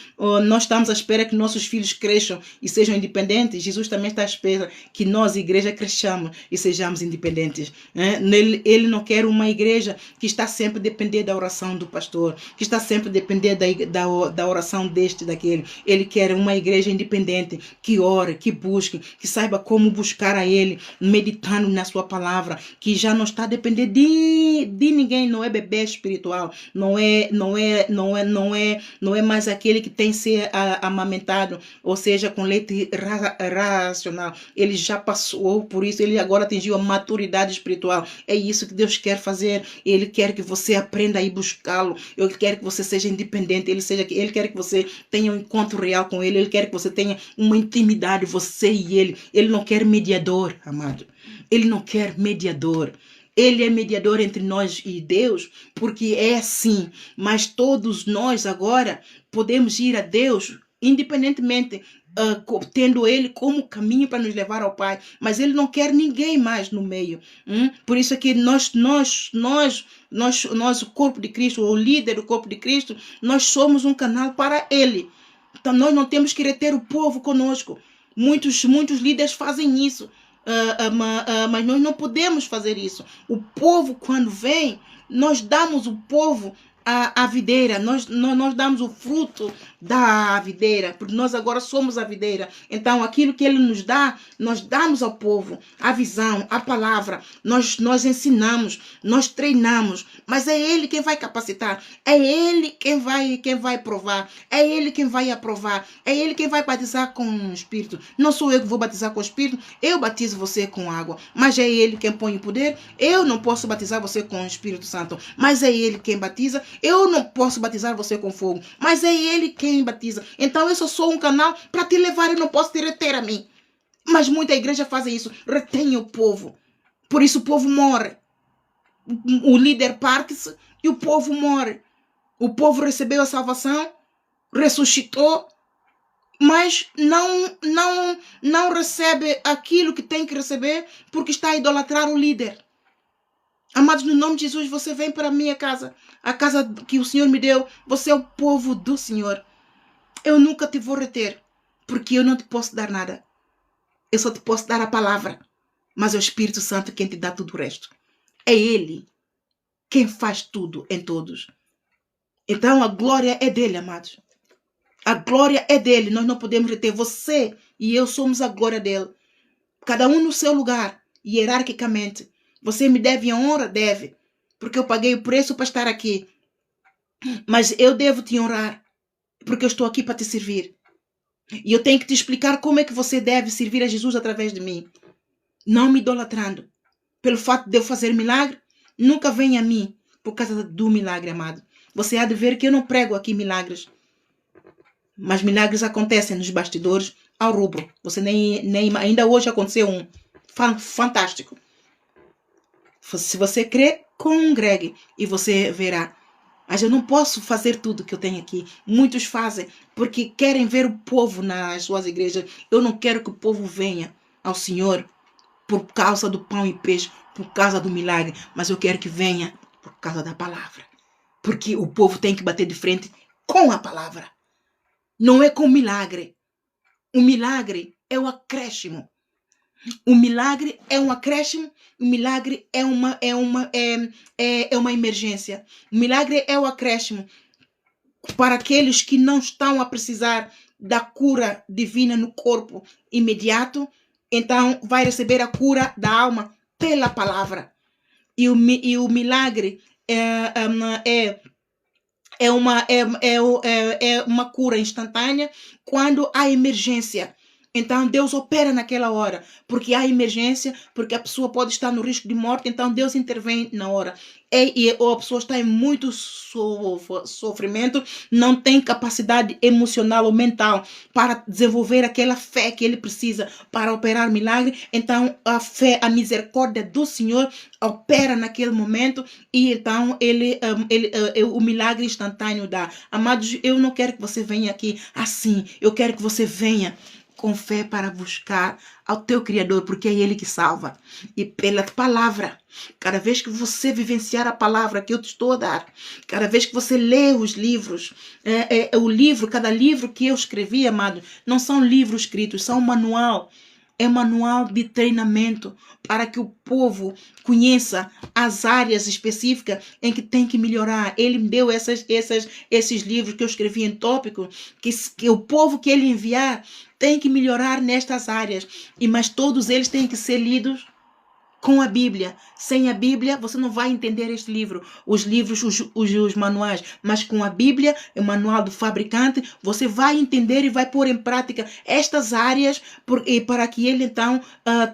nós estamos à espera que nossos filhos cresçam e sejam independentes, Jesus também está à espera que nós, igreja, cresçamos e sejamos independentes. Né? Ele não quer uma igreja que está sempre a depender da oração do pastor, que está sempre a depender da oração deste, daquele. Ele quer uma igreja independente, que ore, que busque, que saiba como buscar a Ele, meditando na sua palavra, que já não está a depender de ninguém, não é bebê espiritual, não é mais aquele que tem que ser amamentado, ou seja, com leite racional. Ele já passou por isso, ele agora atingiu a maturidade espiritual. É isso que Deus quer fazer. Ele quer que você aprenda a ir buscá-lo. Ele quer que você seja independente. Ele quer que você tenha um encontro real com Ele. Ele quer que você tenha uma intimidade, você e Ele. Ele não quer mediador, amado. Ele não quer mediador. Ele é mediador entre nós e Deus, porque é assim. Mas todos nós agora podemos ir a Deus, independentemente, tendo Ele como caminho para nos levar ao Pai. Mas Ele não quer ninguém mais no meio. Por isso é que nós, o corpo de Cristo, o líder do corpo de Cristo, nós somos um canal para Ele. Então nós não temos que reter o povo conosco. Muitos líderes fazem isso. Mas nós não podemos fazer isso. O povo, quando vem, nós damos o povo a videira, nós damos o fruto da videira, porque nós agora somos a videira. Então aquilo que ele nos dá, nós damos ao povo, a visão, a palavra, nós ensinamos, nós treinamos, mas é ele quem vai capacitar, é ele quem vai provar, é ele quem vai aprovar, é ele quem vai batizar com o Espírito. Não sou eu que vou batizar com o Espírito, eu batizo você com água, mas é ele quem põe o poder. Eu não posso batizar você com o Espírito Santo, mas é ele quem batiza. Eu não posso batizar você com fogo, mas é ele quem batiza. Então eu só sou um canal para te levar, eu não posso te reter a mim. Mas muita igreja faz isso, retém o povo. Por isso o povo morre. O líder parte-se e o povo morre. O povo recebeu a salvação, ressuscitou, mas não recebe aquilo que tem que receber porque está a idolatrar o líder. Amados, no nome de Jesus, você vem para a minha casa, a casa que o Senhor me deu. Você é o povo do Senhor. Eu nunca te vou reter, porque eu não te posso dar nada. Eu só te posso dar a palavra, mas é o Espírito Santo quem te dá tudo o resto. É Ele quem faz tudo em todos. Então a glória é dele, amados. A glória é dele, nós não podemos reter. Você e eu somos a glória dele. Cada um no seu lugar, hierarquicamente. Você me deve honra? Deve. Porque eu paguei o preço para estar aqui. Mas eu devo te honrar, porque eu estou aqui para te servir. E eu tenho que te explicar como é que você deve servir a Jesus através de mim. Não me idolatrando. Pelo fato de eu fazer milagre, nunca venha a mim por causa do milagre, amado. Você há de ver que eu não prego aqui milagres. Mas milagres acontecem nos bastidores ao rubro. Você nem ainda hoje aconteceu um. Fantástico. Se você crê, congregue e você verá. Mas eu não posso fazer tudo que eu tenho aqui. Muitos fazem porque querem ver o povo nas suas igrejas. Eu não quero que o povo venha ao Senhor por causa do pão e peixe, por causa do milagre. Mas eu quero que venha por causa da palavra. Porque o povo tem que bater de frente com a palavra. Não é com milagre. O milagre é o acréscimo. O milagre é um acréscimo, o milagre é uma emergência. O milagre é o acréscimo para aqueles que não estão a precisar da cura divina no corpo imediato, então vai receber a cura da alma pela palavra. E o milagre é uma cura instantânea quando há emergência. Então Deus opera naquela hora, porque há emergência, porque a pessoa pode estar no risco de morte, então Deus intervém na hora. Ou a pessoa está em muito sofrimento, não tem capacidade emocional ou mental para desenvolver aquela fé que ele precisa para operar milagre. Então a fé, a misericórdia do Senhor opera naquele momento e então o milagre instantâneo dá. Amados, eu não quero que você venha aqui assim, eu quero que você venha com fé para buscar ao teu Criador, porque é Ele que salva. E pela palavra, cada vez que você vivenciar a palavra que eu te estou a dar, cada vez que você lê os livros, cada livro que eu escrevi, amado, não são livros escritos, são um manual. É um manual de treinamento para que o povo conheça as áreas específicas em que tem que melhorar. Ele me deu esses livros que eu escrevi em tópico, que o povo que ele enviar tem que melhorar nestas áreas. Mas todos eles têm que ser lidos com a Bíblia. Sem a Bíblia, você não vai entender este livro. Os livros, os manuais. Mas com a Bíblia, o manual do fabricante, você vai entender e vai pôr em prática estas áreas para que ele, então,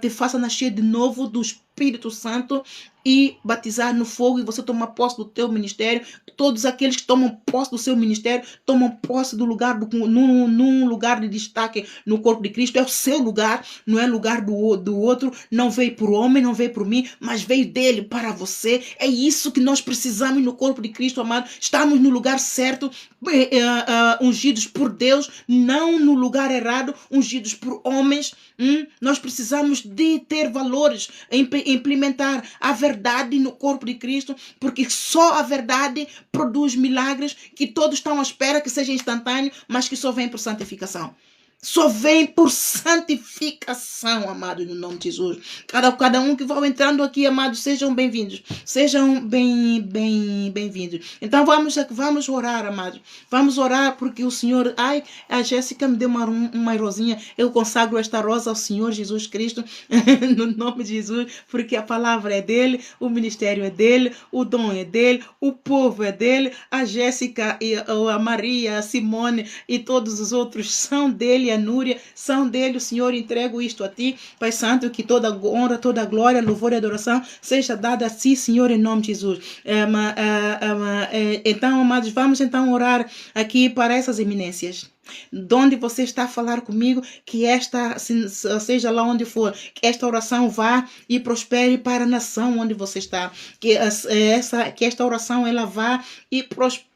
te faça nascer de novo do Espírito Santo e batizar no fogo e você tomar posse do teu ministério. Todos aqueles que tomam posse do seu ministério tomam posse do lugar num lugar de destaque no corpo de Cristo. É o seu lugar, não é lugar do outro. Não veio por homem, não veio por mim, mas veio dele para você. É isso que nós precisamos no corpo de Cristo, amado. Estamos no lugar certo, ungidos por Deus, não no lugar errado, ungidos por homens. Nós precisamos de ter valores, implementar a verdade no corpo de Cristo, porque só a verdade produz milagres que todos estão à espera que seja instantâneo, mas que só vem por santificação. Só vem por santificação, amados, no nome de Jesus. Cada um que vai entrando aqui, amados, sejam bem-vindos. Sejam bem-vindos. Então vamos orar, amados. Vamos orar porque o Senhor... a Jéssica me deu uma rosinha. Eu consagro esta rosa ao Senhor Jesus Cristo, no nome de Jesus, porque a palavra é dele, o ministério é dele, o dom é dele, o povo é dele, a Jéssica, a Maria, a Simone e todos os outros são dele. A Núria, são dele. O Senhor, entrego isto a ti, Pai Santo, que toda honra, toda glória, louvor e adoração seja dada a ti, Senhor, em nome de Jesus. Então, amados, vamos então orar aqui para essas eminências. De onde você está a falar comigo, que seja lá onde for, que esta oração vá e prospere para a nação onde você está, que esta oração ela vá e prospere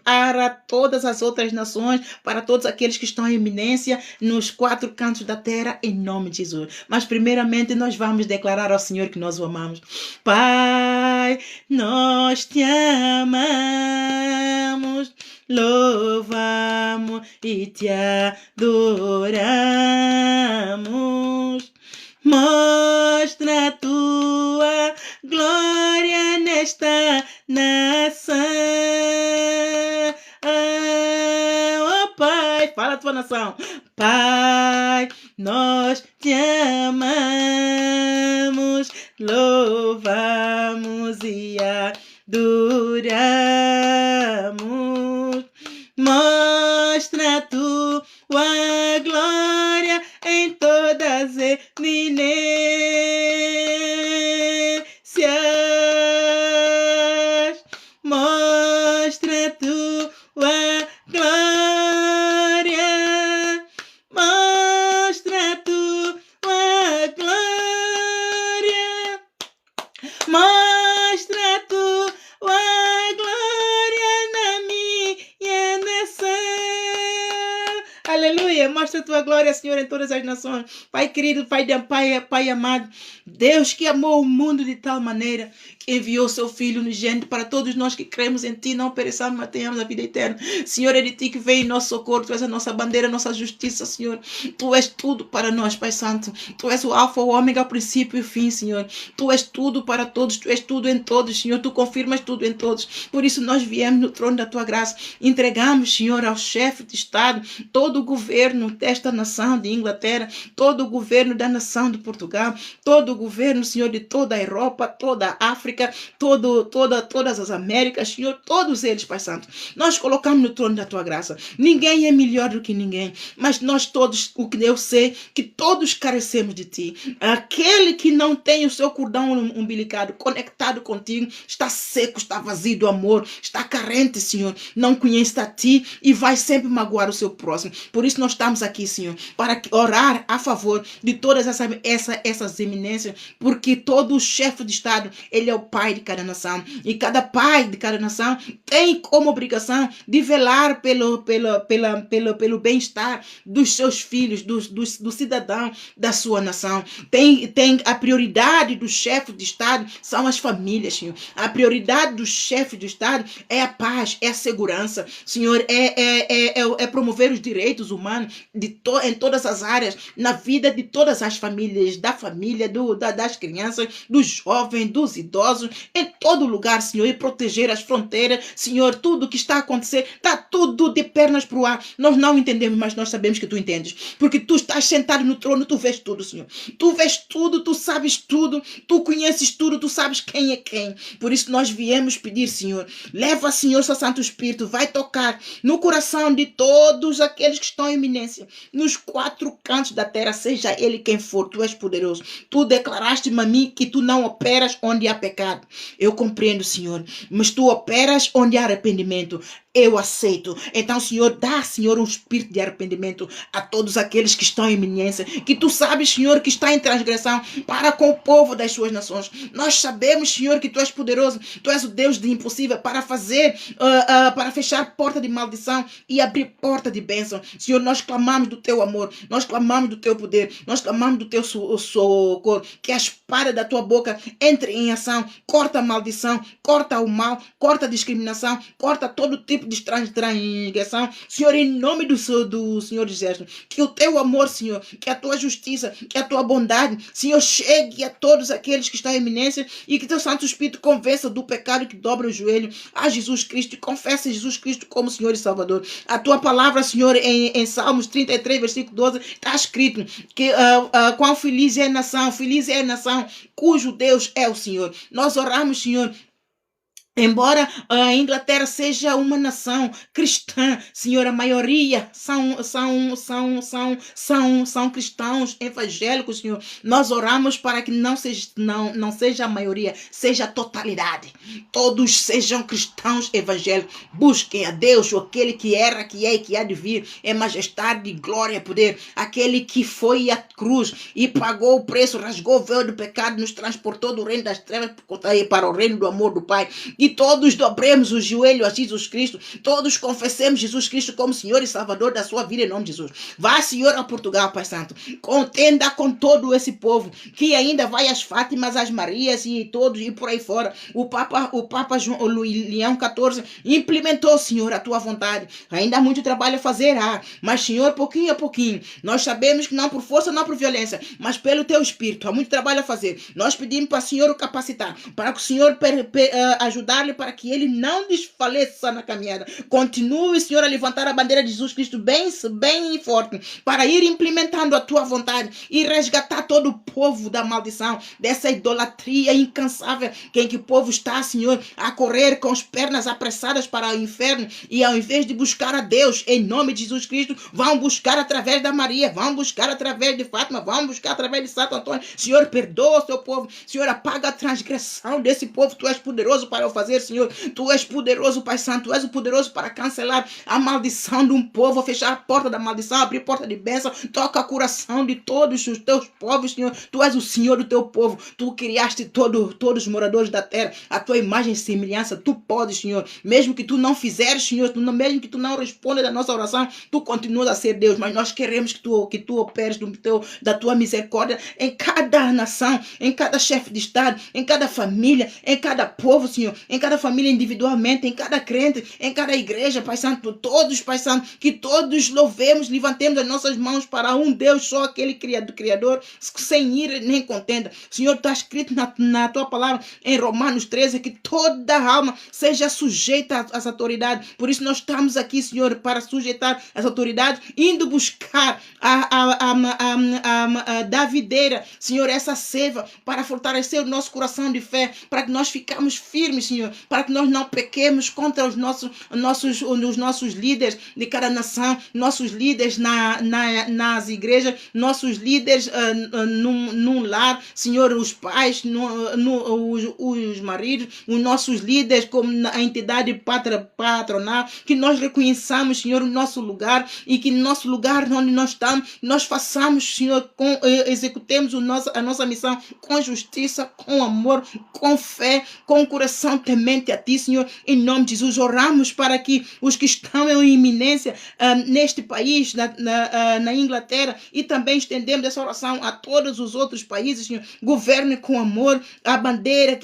para todas as outras nações, para todos aqueles que estão em eminência nos 4 cantos da terra, em nome de Jesus. Mas primeiramente nós vamos declarar ao Senhor que nós o amamos. Pai, Pai, nós te amamos, louvamos e te adoramos. Mostra a tua glória nesta nação. Oh Pai, fala a tua nação. Pai, nós te amamos, louvamos e adoramos. Mostra a tua glória em todas as eminências. Mostra a tua glória. Mostra a tua glória. Mostra a tua glória na minha nação. Aleluia. Mostra a tua glória, Senhor, em todas as nações. Pai querido, Pai amado, Deus que amou o mundo de tal maneira que enviou seu Filho unigênito para todos nós que cremos em Ti, não pereçamos, mas tenhamos a vida eterna. Senhor, é de Ti que vem em nosso socorro. Tu és a nossa bandeira, a nossa justiça, Senhor. Tu és tudo para nós, Pai Santo. Tu és o alfa, o ômega, o princípio e o fim, Senhor. Tu és tudo para todos. Tu és tudo em todos, Senhor. Tu confirmas tudo em todos. Por isso nós viemos no trono da Tua graça. Entregamos, Senhor, ao chefe de Estado todo o governo desta nação de Inglaterra, todo o governo da nação de Portugal, todo o governo, Senhor, de toda a Europa, toda a África, todas as Américas, Senhor, todos eles, Pai Santo. Nós colocamos no trono da Tua graça. Ninguém é melhor do que ninguém, mas nós todos, o que eu sei, que todos carecemos de Ti. Aquele que não tem o seu cordão umbilicado conectado contigo, está seco, está vazio do amor, está carente, Senhor, não conhece a Ti e vai sempre magoar o seu próximo. Por isso nós estamos aqui, Senhor, para orar a favor de todas essas eminências, porque todo chefe de Estado, ele é o pai de cada nação, e cada pai de cada nação tem como obrigação de velar pelo bem-estar dos seus filhos, do cidadão da sua nação. Tem a prioridade do chefe de Estado são as famílias, Senhor. A prioridade do chefe de Estado é a paz, é a segurança, Senhor, é promover os direitos humanos em todas as áreas, na vida de todas as famílias, da família, das crianças, dos jovens, dos idosos, em todo lugar, Senhor, e proteger as fronteiras, Senhor. Tudo que está acontecendo, está tudo de pernas para o ar. Nós não entendemos, mas nós sabemos que Tu entendes, porque Tu estás sentado no trono, Tu vês tudo, Senhor. Tu vês tudo, Tu sabes tudo, Tu conheces tudo, Tu sabes quem é quem. Por isso nós viemos pedir, Senhor, leva, Senhor, seu Santo Espírito, vai tocar no coração de todos aqueles que estão em iminência, nos quatro cantos da terra, seja ele quem for. Tu és poderoso. Tu declaraste-me a mim que Tu não operas onde há pecado. Eu compreendo, Senhor, mas Tu operas onde há arrependimento. Eu aceito. Então, Senhor, dá, Senhor, um espírito de arrependimento a todos aqueles que estão em iminência, que Tu sabes, Senhor, que está em transgressão para com o povo das suas nações. Nós sabemos, Senhor, que Tu és poderoso. Tu és o Deus do impossível para fazer, para fechar porta de maldição e abrir porta de bênção. Senhor, nós clamamos do Teu amor, nós clamamos do Teu poder, nós clamamos do Teu socorro, que a espada da Tua boca entre em ação, corta a maldição, corta o mal, corta a discriminação, corta todo tipo de transgressão, Senhor, em nome do Senhor Jesus, que o Teu amor, Senhor, que a Tua justiça, que a Tua bondade, Senhor, chegue a todos aqueles que estão em iminência e que Teu Santo Espírito convença do pecado, que dobra o joelho a Jesus Cristo e confesse Jesus Cristo como Senhor e Salvador. A Tua palavra, Senhor, em Salmos 33, versículo 12, está escrito que quão feliz é a nação cujo Deus é o Senhor. Nós oramos, Senhor, embora a Inglaterra seja uma nação cristã, Senhor, a maioria são cristãos evangélicos, Senhor. Nós oramos para que não seja a maioria, seja a totalidade. Todos sejam cristãos evangélicos. Busquem a Deus, aquele que era, que é e que há de vir, é majestade, glória e poder. Aquele que foi à cruz e pagou o preço, rasgou o véu do pecado, nos transportou do reino das trevas para o reino do amor do Pai. e todos dobremos o joelho a Jesus Cristo, todos confessemos Jesus Cristo como Senhor e Salvador da sua vida em nome de Jesus. Vá, Senhor, a Portugal, Pai Santo, contenda com todo esse povo que ainda vai às Fátimas, às Marias e todos e por aí fora. O Papa Leão XIV implementou, Senhor, a tua vontade. Ainda há muito trabalho a fazer, mas, Senhor, pouquinho a pouquinho, nós sabemos que não por força, não por violência, mas pelo teu Espírito, há muito trabalho a fazer. Nós pedimos para o Senhor o capacitar, para que o Senhor ajudar-lhe para que ele não desfaleça na caminhada. Continue, Senhor, a levantar a bandeira de Jesus Cristo bem forte, para ir implementando a tua vontade e resgatar todo o povo da maldição, dessa idolatria incansável em que o povo está, Senhor, a correr com as pernas apressadas para o inferno, e ao invés de buscar a Deus em nome de Jesus Cristo, vão buscar através da Maria, vão buscar através de Fátima, vão buscar através de Santo Antônio. Senhor, perdoa o seu povo, Senhor, apaga a transgressão desse povo. Tu és poderoso para o fazer, Senhor. Tu és poderoso, Pai Santo, tu és o poderoso para cancelar a maldição de um povo, fechar a porta da maldição, abrir a porta de bênção. Toca o coração de todos os teus povos, Senhor. Tu és o Senhor do teu povo, tu criaste todos os moradores da terra, a tua imagem e semelhança. Tu podes, Senhor, mesmo que tu não fizeres, Senhor, mesmo que tu não respondas da nossa oração, tu continuas a ser Deus, mas nós queremos que tu operes da tua misericórdia em cada nação, em cada chefe de estado, em cada família, em cada povo, Senhor, em cada família individualmente, em cada crente, em cada igreja, Pai Santo, todos, Pai Santo, que todos louvemos, levantemos as nossas mãos para um Deus só, aquele Criador, sem ira nem contenda. Senhor, está escrito na tua palavra em Romanos 13 que toda alma seja sujeita às autoridades. Por isso nós estamos aqui, Senhor, para sujeitar as autoridades, indo buscar da videira, Senhor, essa seiva para fortalecer o nosso coração de fé, para que nós ficamos firmes, Senhor, para que nós não pequemos contra os nossos líderes de cada nação, nossos líderes nas igrejas, nossos líderes num lar, Senhor, os pais, os maridos, os nossos líderes como a entidade patronal, que nós reconheçamos, Senhor, o nosso lugar, e que no nosso lugar onde nós estamos, nós façamos, Senhor, executemos a nossa missão com justiça, com amor, com fé, com coração temente a Ti, Senhor. Em nome de Jesus, oramos para que os que estão em iminência neste país, na Inglaterra, e também estendemos essa oração a todos os outros países, Senhor. Governe com amor a bandeira,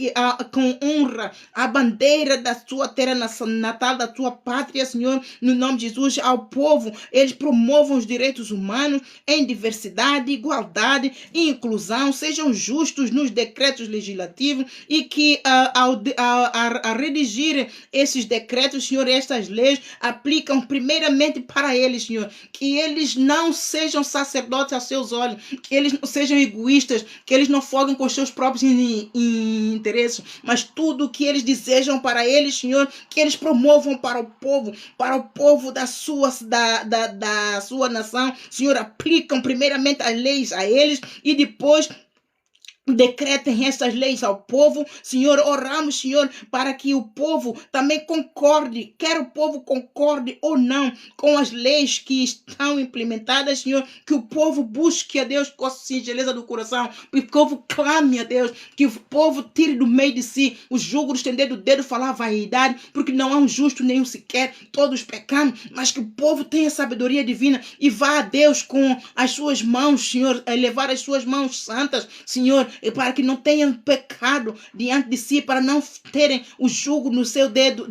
com honra, a bandeira da sua terra natal, da tua pátria, Senhor. No nome de Jesus, ao povo, eles promovam os direitos humanos em diversidade, igualdade e inclusão, sejam justos nos decretos legislativos, e que ao redigir esses decretos, Senhor, estas leis aplicam primeiramente para eles, Senhor, que eles não sejam sacerdotes aos seus olhos, que eles não sejam egoístas, que eles não foguem com os seus próprios interesses, mas tudo que eles desejam para eles, Senhor, que eles promovam para o povo da sua nação, Senhor, aplicam primeiramente as leis a eles e depois decretem essas leis ao povo, Senhor. Oramos, Senhor, para que o povo também concorde, quer o povo concorde ou não com as leis que estão implementadas, Senhor, que o povo busque a Deus com a singeleza do coração, que o povo clame a Deus, que o povo tire do meio de si o jugo do estender do dedo, falar vaidade, porque não há um justo nenhum sequer, todos pecamos, mas que o povo tenha sabedoria divina e vá a Deus com as suas mãos, Senhor, levar as suas mãos santas, Senhor, para que não tenham pecado diante de si, para não terem o jugo no seu dedo,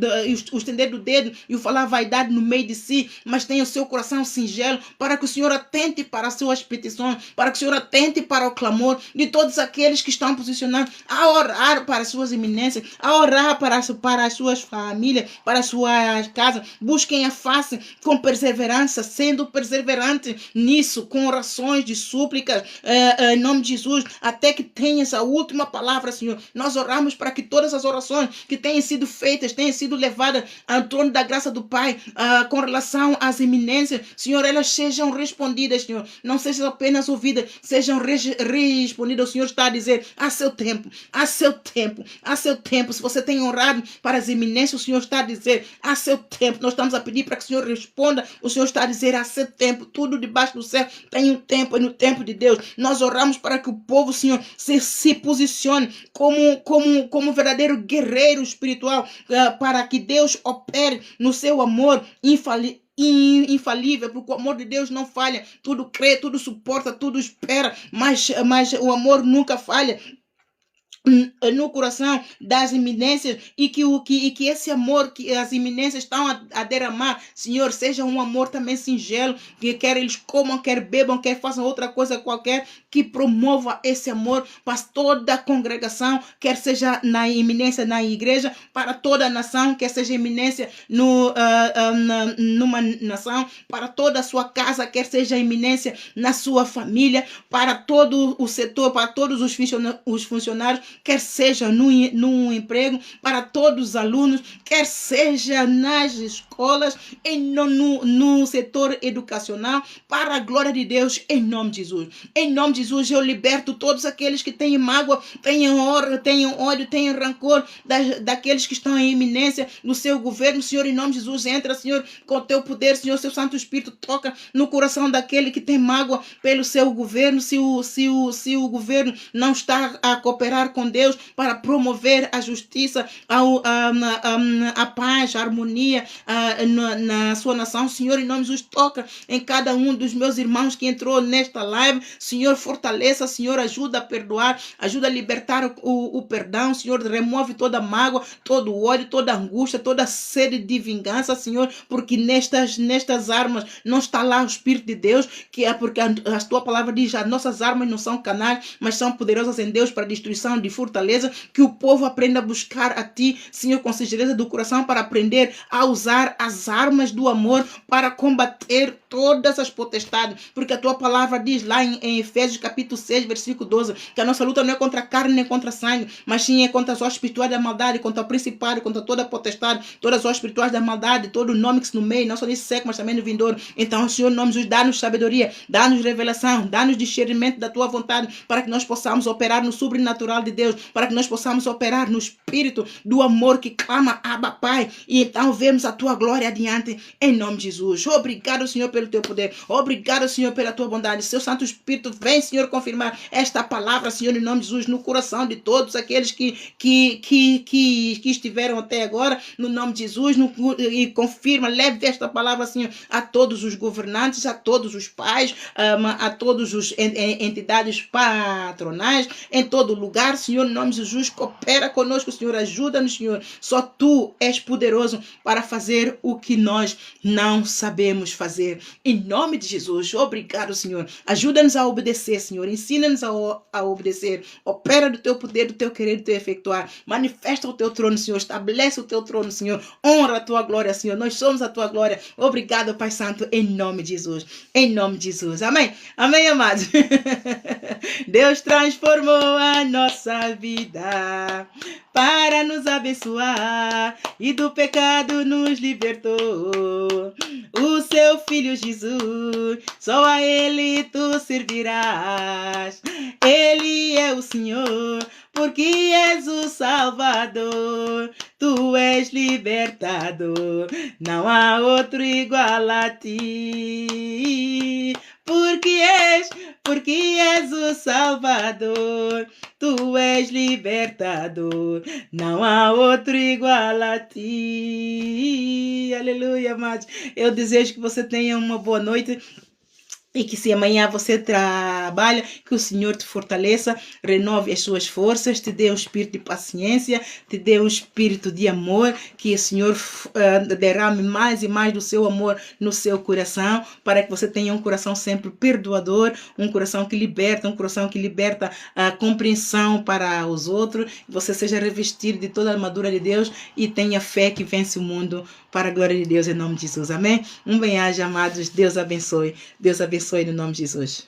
o estender do dedo e o falar vaidade no meio de si, mas tenham o seu coração singelo, para que o Senhor atente para as suas petições, para que o Senhor atente para o clamor de todos aqueles que estão posicionados a orar para as suas eminências, a orar para as suas famílias, para as suas casas. Busquem a face com perseverança, sendo perseverante nisso, com orações de súplicas, em nome de Jesus, até que tenhas a última palavra, Senhor. Nós oramos para que todas as orações que tenham sido feitas, tenham sido levadas ao trono da graça do Pai, com relação às eminências, Senhor, elas sejam respondidas, Senhor. Não sejam apenas ouvidas, sejam respondidas. O Senhor está a dizer, a seu tempo, a seu tempo, a seu tempo. Se você tem orado para as eminências, o Senhor está a dizer, a seu tempo. Nós estamos a pedir para que o Senhor responda. O Senhor está a dizer, a seu tempo. Tudo debaixo do céu tem um tempo, e no tempo de Deus. Nós oramos para que o povo, Senhor, se posicione como verdadeiro guerreiro espiritual, para que Deus opere no seu amor infalível, porque o amor de Deus não falha, tudo crê, tudo suporta, tudo espera, mas o amor nunca falha no coração das iminências, e que esse amor que as iminências estão a derramar, Senhor, seja um amor também singelo, que quer eles comam, quer bebam, quer façam outra coisa qualquer, que promova esse amor para toda a congregação, quer seja na iminência na igreja, para toda a nação, quer seja iminência numa nação, para toda a sua casa, quer seja iminência na sua família, para todo o setor, para todos os funcionários, quer seja num emprego, para todos os alunos, quer seja nas escolas, no setor educacional, para a glória de Deus, em nome de Jesus. Em nome de Jesus, eu liberto todos aqueles que têm mágoa, têm ódio, têm rancor daqueles que estão em iminência no seu governo. Senhor, em nome de Jesus, entra, Senhor, com o teu poder, Senhor, seu Santo Espírito toca no coração daquele que tem mágoa pelo seu governo. Se o governo não está a cooperar com Deus para promover a justiça, a paz, a harmonia na sua nação, Senhor, em nome de Jesus, toca em cada um dos meus irmãos que entrou nesta live. Senhor, fortaleça, Senhor, ajuda a perdoar, ajuda a libertar o perdão, Senhor, remove toda mágoa, todo ódio, toda angústia, toda sede de vingança, Senhor, porque nestas armas não está lá o Espírito de Deus, que é porque a tua palavra diz: as nossas armas não são canais, mas são poderosas em Deus para destruição de fortaleza. Que o povo aprenda a buscar a ti, Senhor, com singeleza do coração, para aprender a usar as armas do amor para combater todas as potestades, porque a tua palavra diz lá em Efésios capítulo 6, versículo 12, que a nossa luta não é contra a carne nem contra a sangue, mas sim é contra as hostes espirituais da maldade, contra o principado, contra toda a potestade, todas as hostes espirituais da maldade, todo o nome que se nomeia, não só nesse século, mas também no vindouro. Então, Senhor, em nome de Jesus, dá-nos sabedoria, dá-nos revelação, dá-nos discernimento da tua vontade, para que nós possamos operar no sobrenatural de Deus, para que nós possamos operar no espírito do amor que clama Abba, Pai, e então vemos a tua glória adiante, em nome de Jesus. Obrigado, Senhor, pelo teu poder, obrigado, Senhor, pela tua bondade. Seu Santo Espírito vem, Senhor, confirmar esta palavra, Senhor, em nome de Jesus, no coração de todos aqueles que estiveram até agora, no nome de Jesus, e confirma, leve esta palavra, Senhor, a todos os governantes, a todos os pais, a todos os entidades patronais, em todo lugar, Senhor, em nome de Jesus, coopera conosco, Senhor, ajuda-nos, Senhor. Só tu és poderoso para fazer o que nós não sabemos fazer. Em nome de Jesus, obrigado, Senhor. Ajuda-nos a obedecer, Senhor. Ensina-nos a obedecer. Opera do teu poder, do teu querer, do teu efetuar. Manifesta o teu trono, Senhor. Estabelece o teu trono, Senhor. Honra a tua glória, Senhor. Nós somos a tua glória. Obrigado, Pai Santo, em nome de Jesus. Em nome de Jesus. Amém. Amém, amados. Deus transformou a nossa vida para nos abençoar e do pecado nos libertou. O seu Filho Jesus, só a Ele tu servirás. Ele é o Senhor, porque és o Salvador. Tu és libertador, não há outro igual a ti. Porque és o Salvador, tu és libertador, não há outro igual a ti. Aleluia, amados. Eu desejo que você tenha uma boa noite. E que se amanhã você trabalha, que o Senhor te fortaleça, renove as suas forças, te dê um espírito de paciência, te dê um espírito de amor, que o Senhor derrame mais e mais do seu amor no seu coração, para que você tenha um coração sempre perdoador, um coração que liberta a compreensão para os outros, que você seja revestido de toda a armadura de Deus e tenha fé que vence o mundo, para a glória de Deus, em nome de Jesus. Amém? Um bem-aja, amados. Deus abençoe. Deus abençoe no nome de Jesus.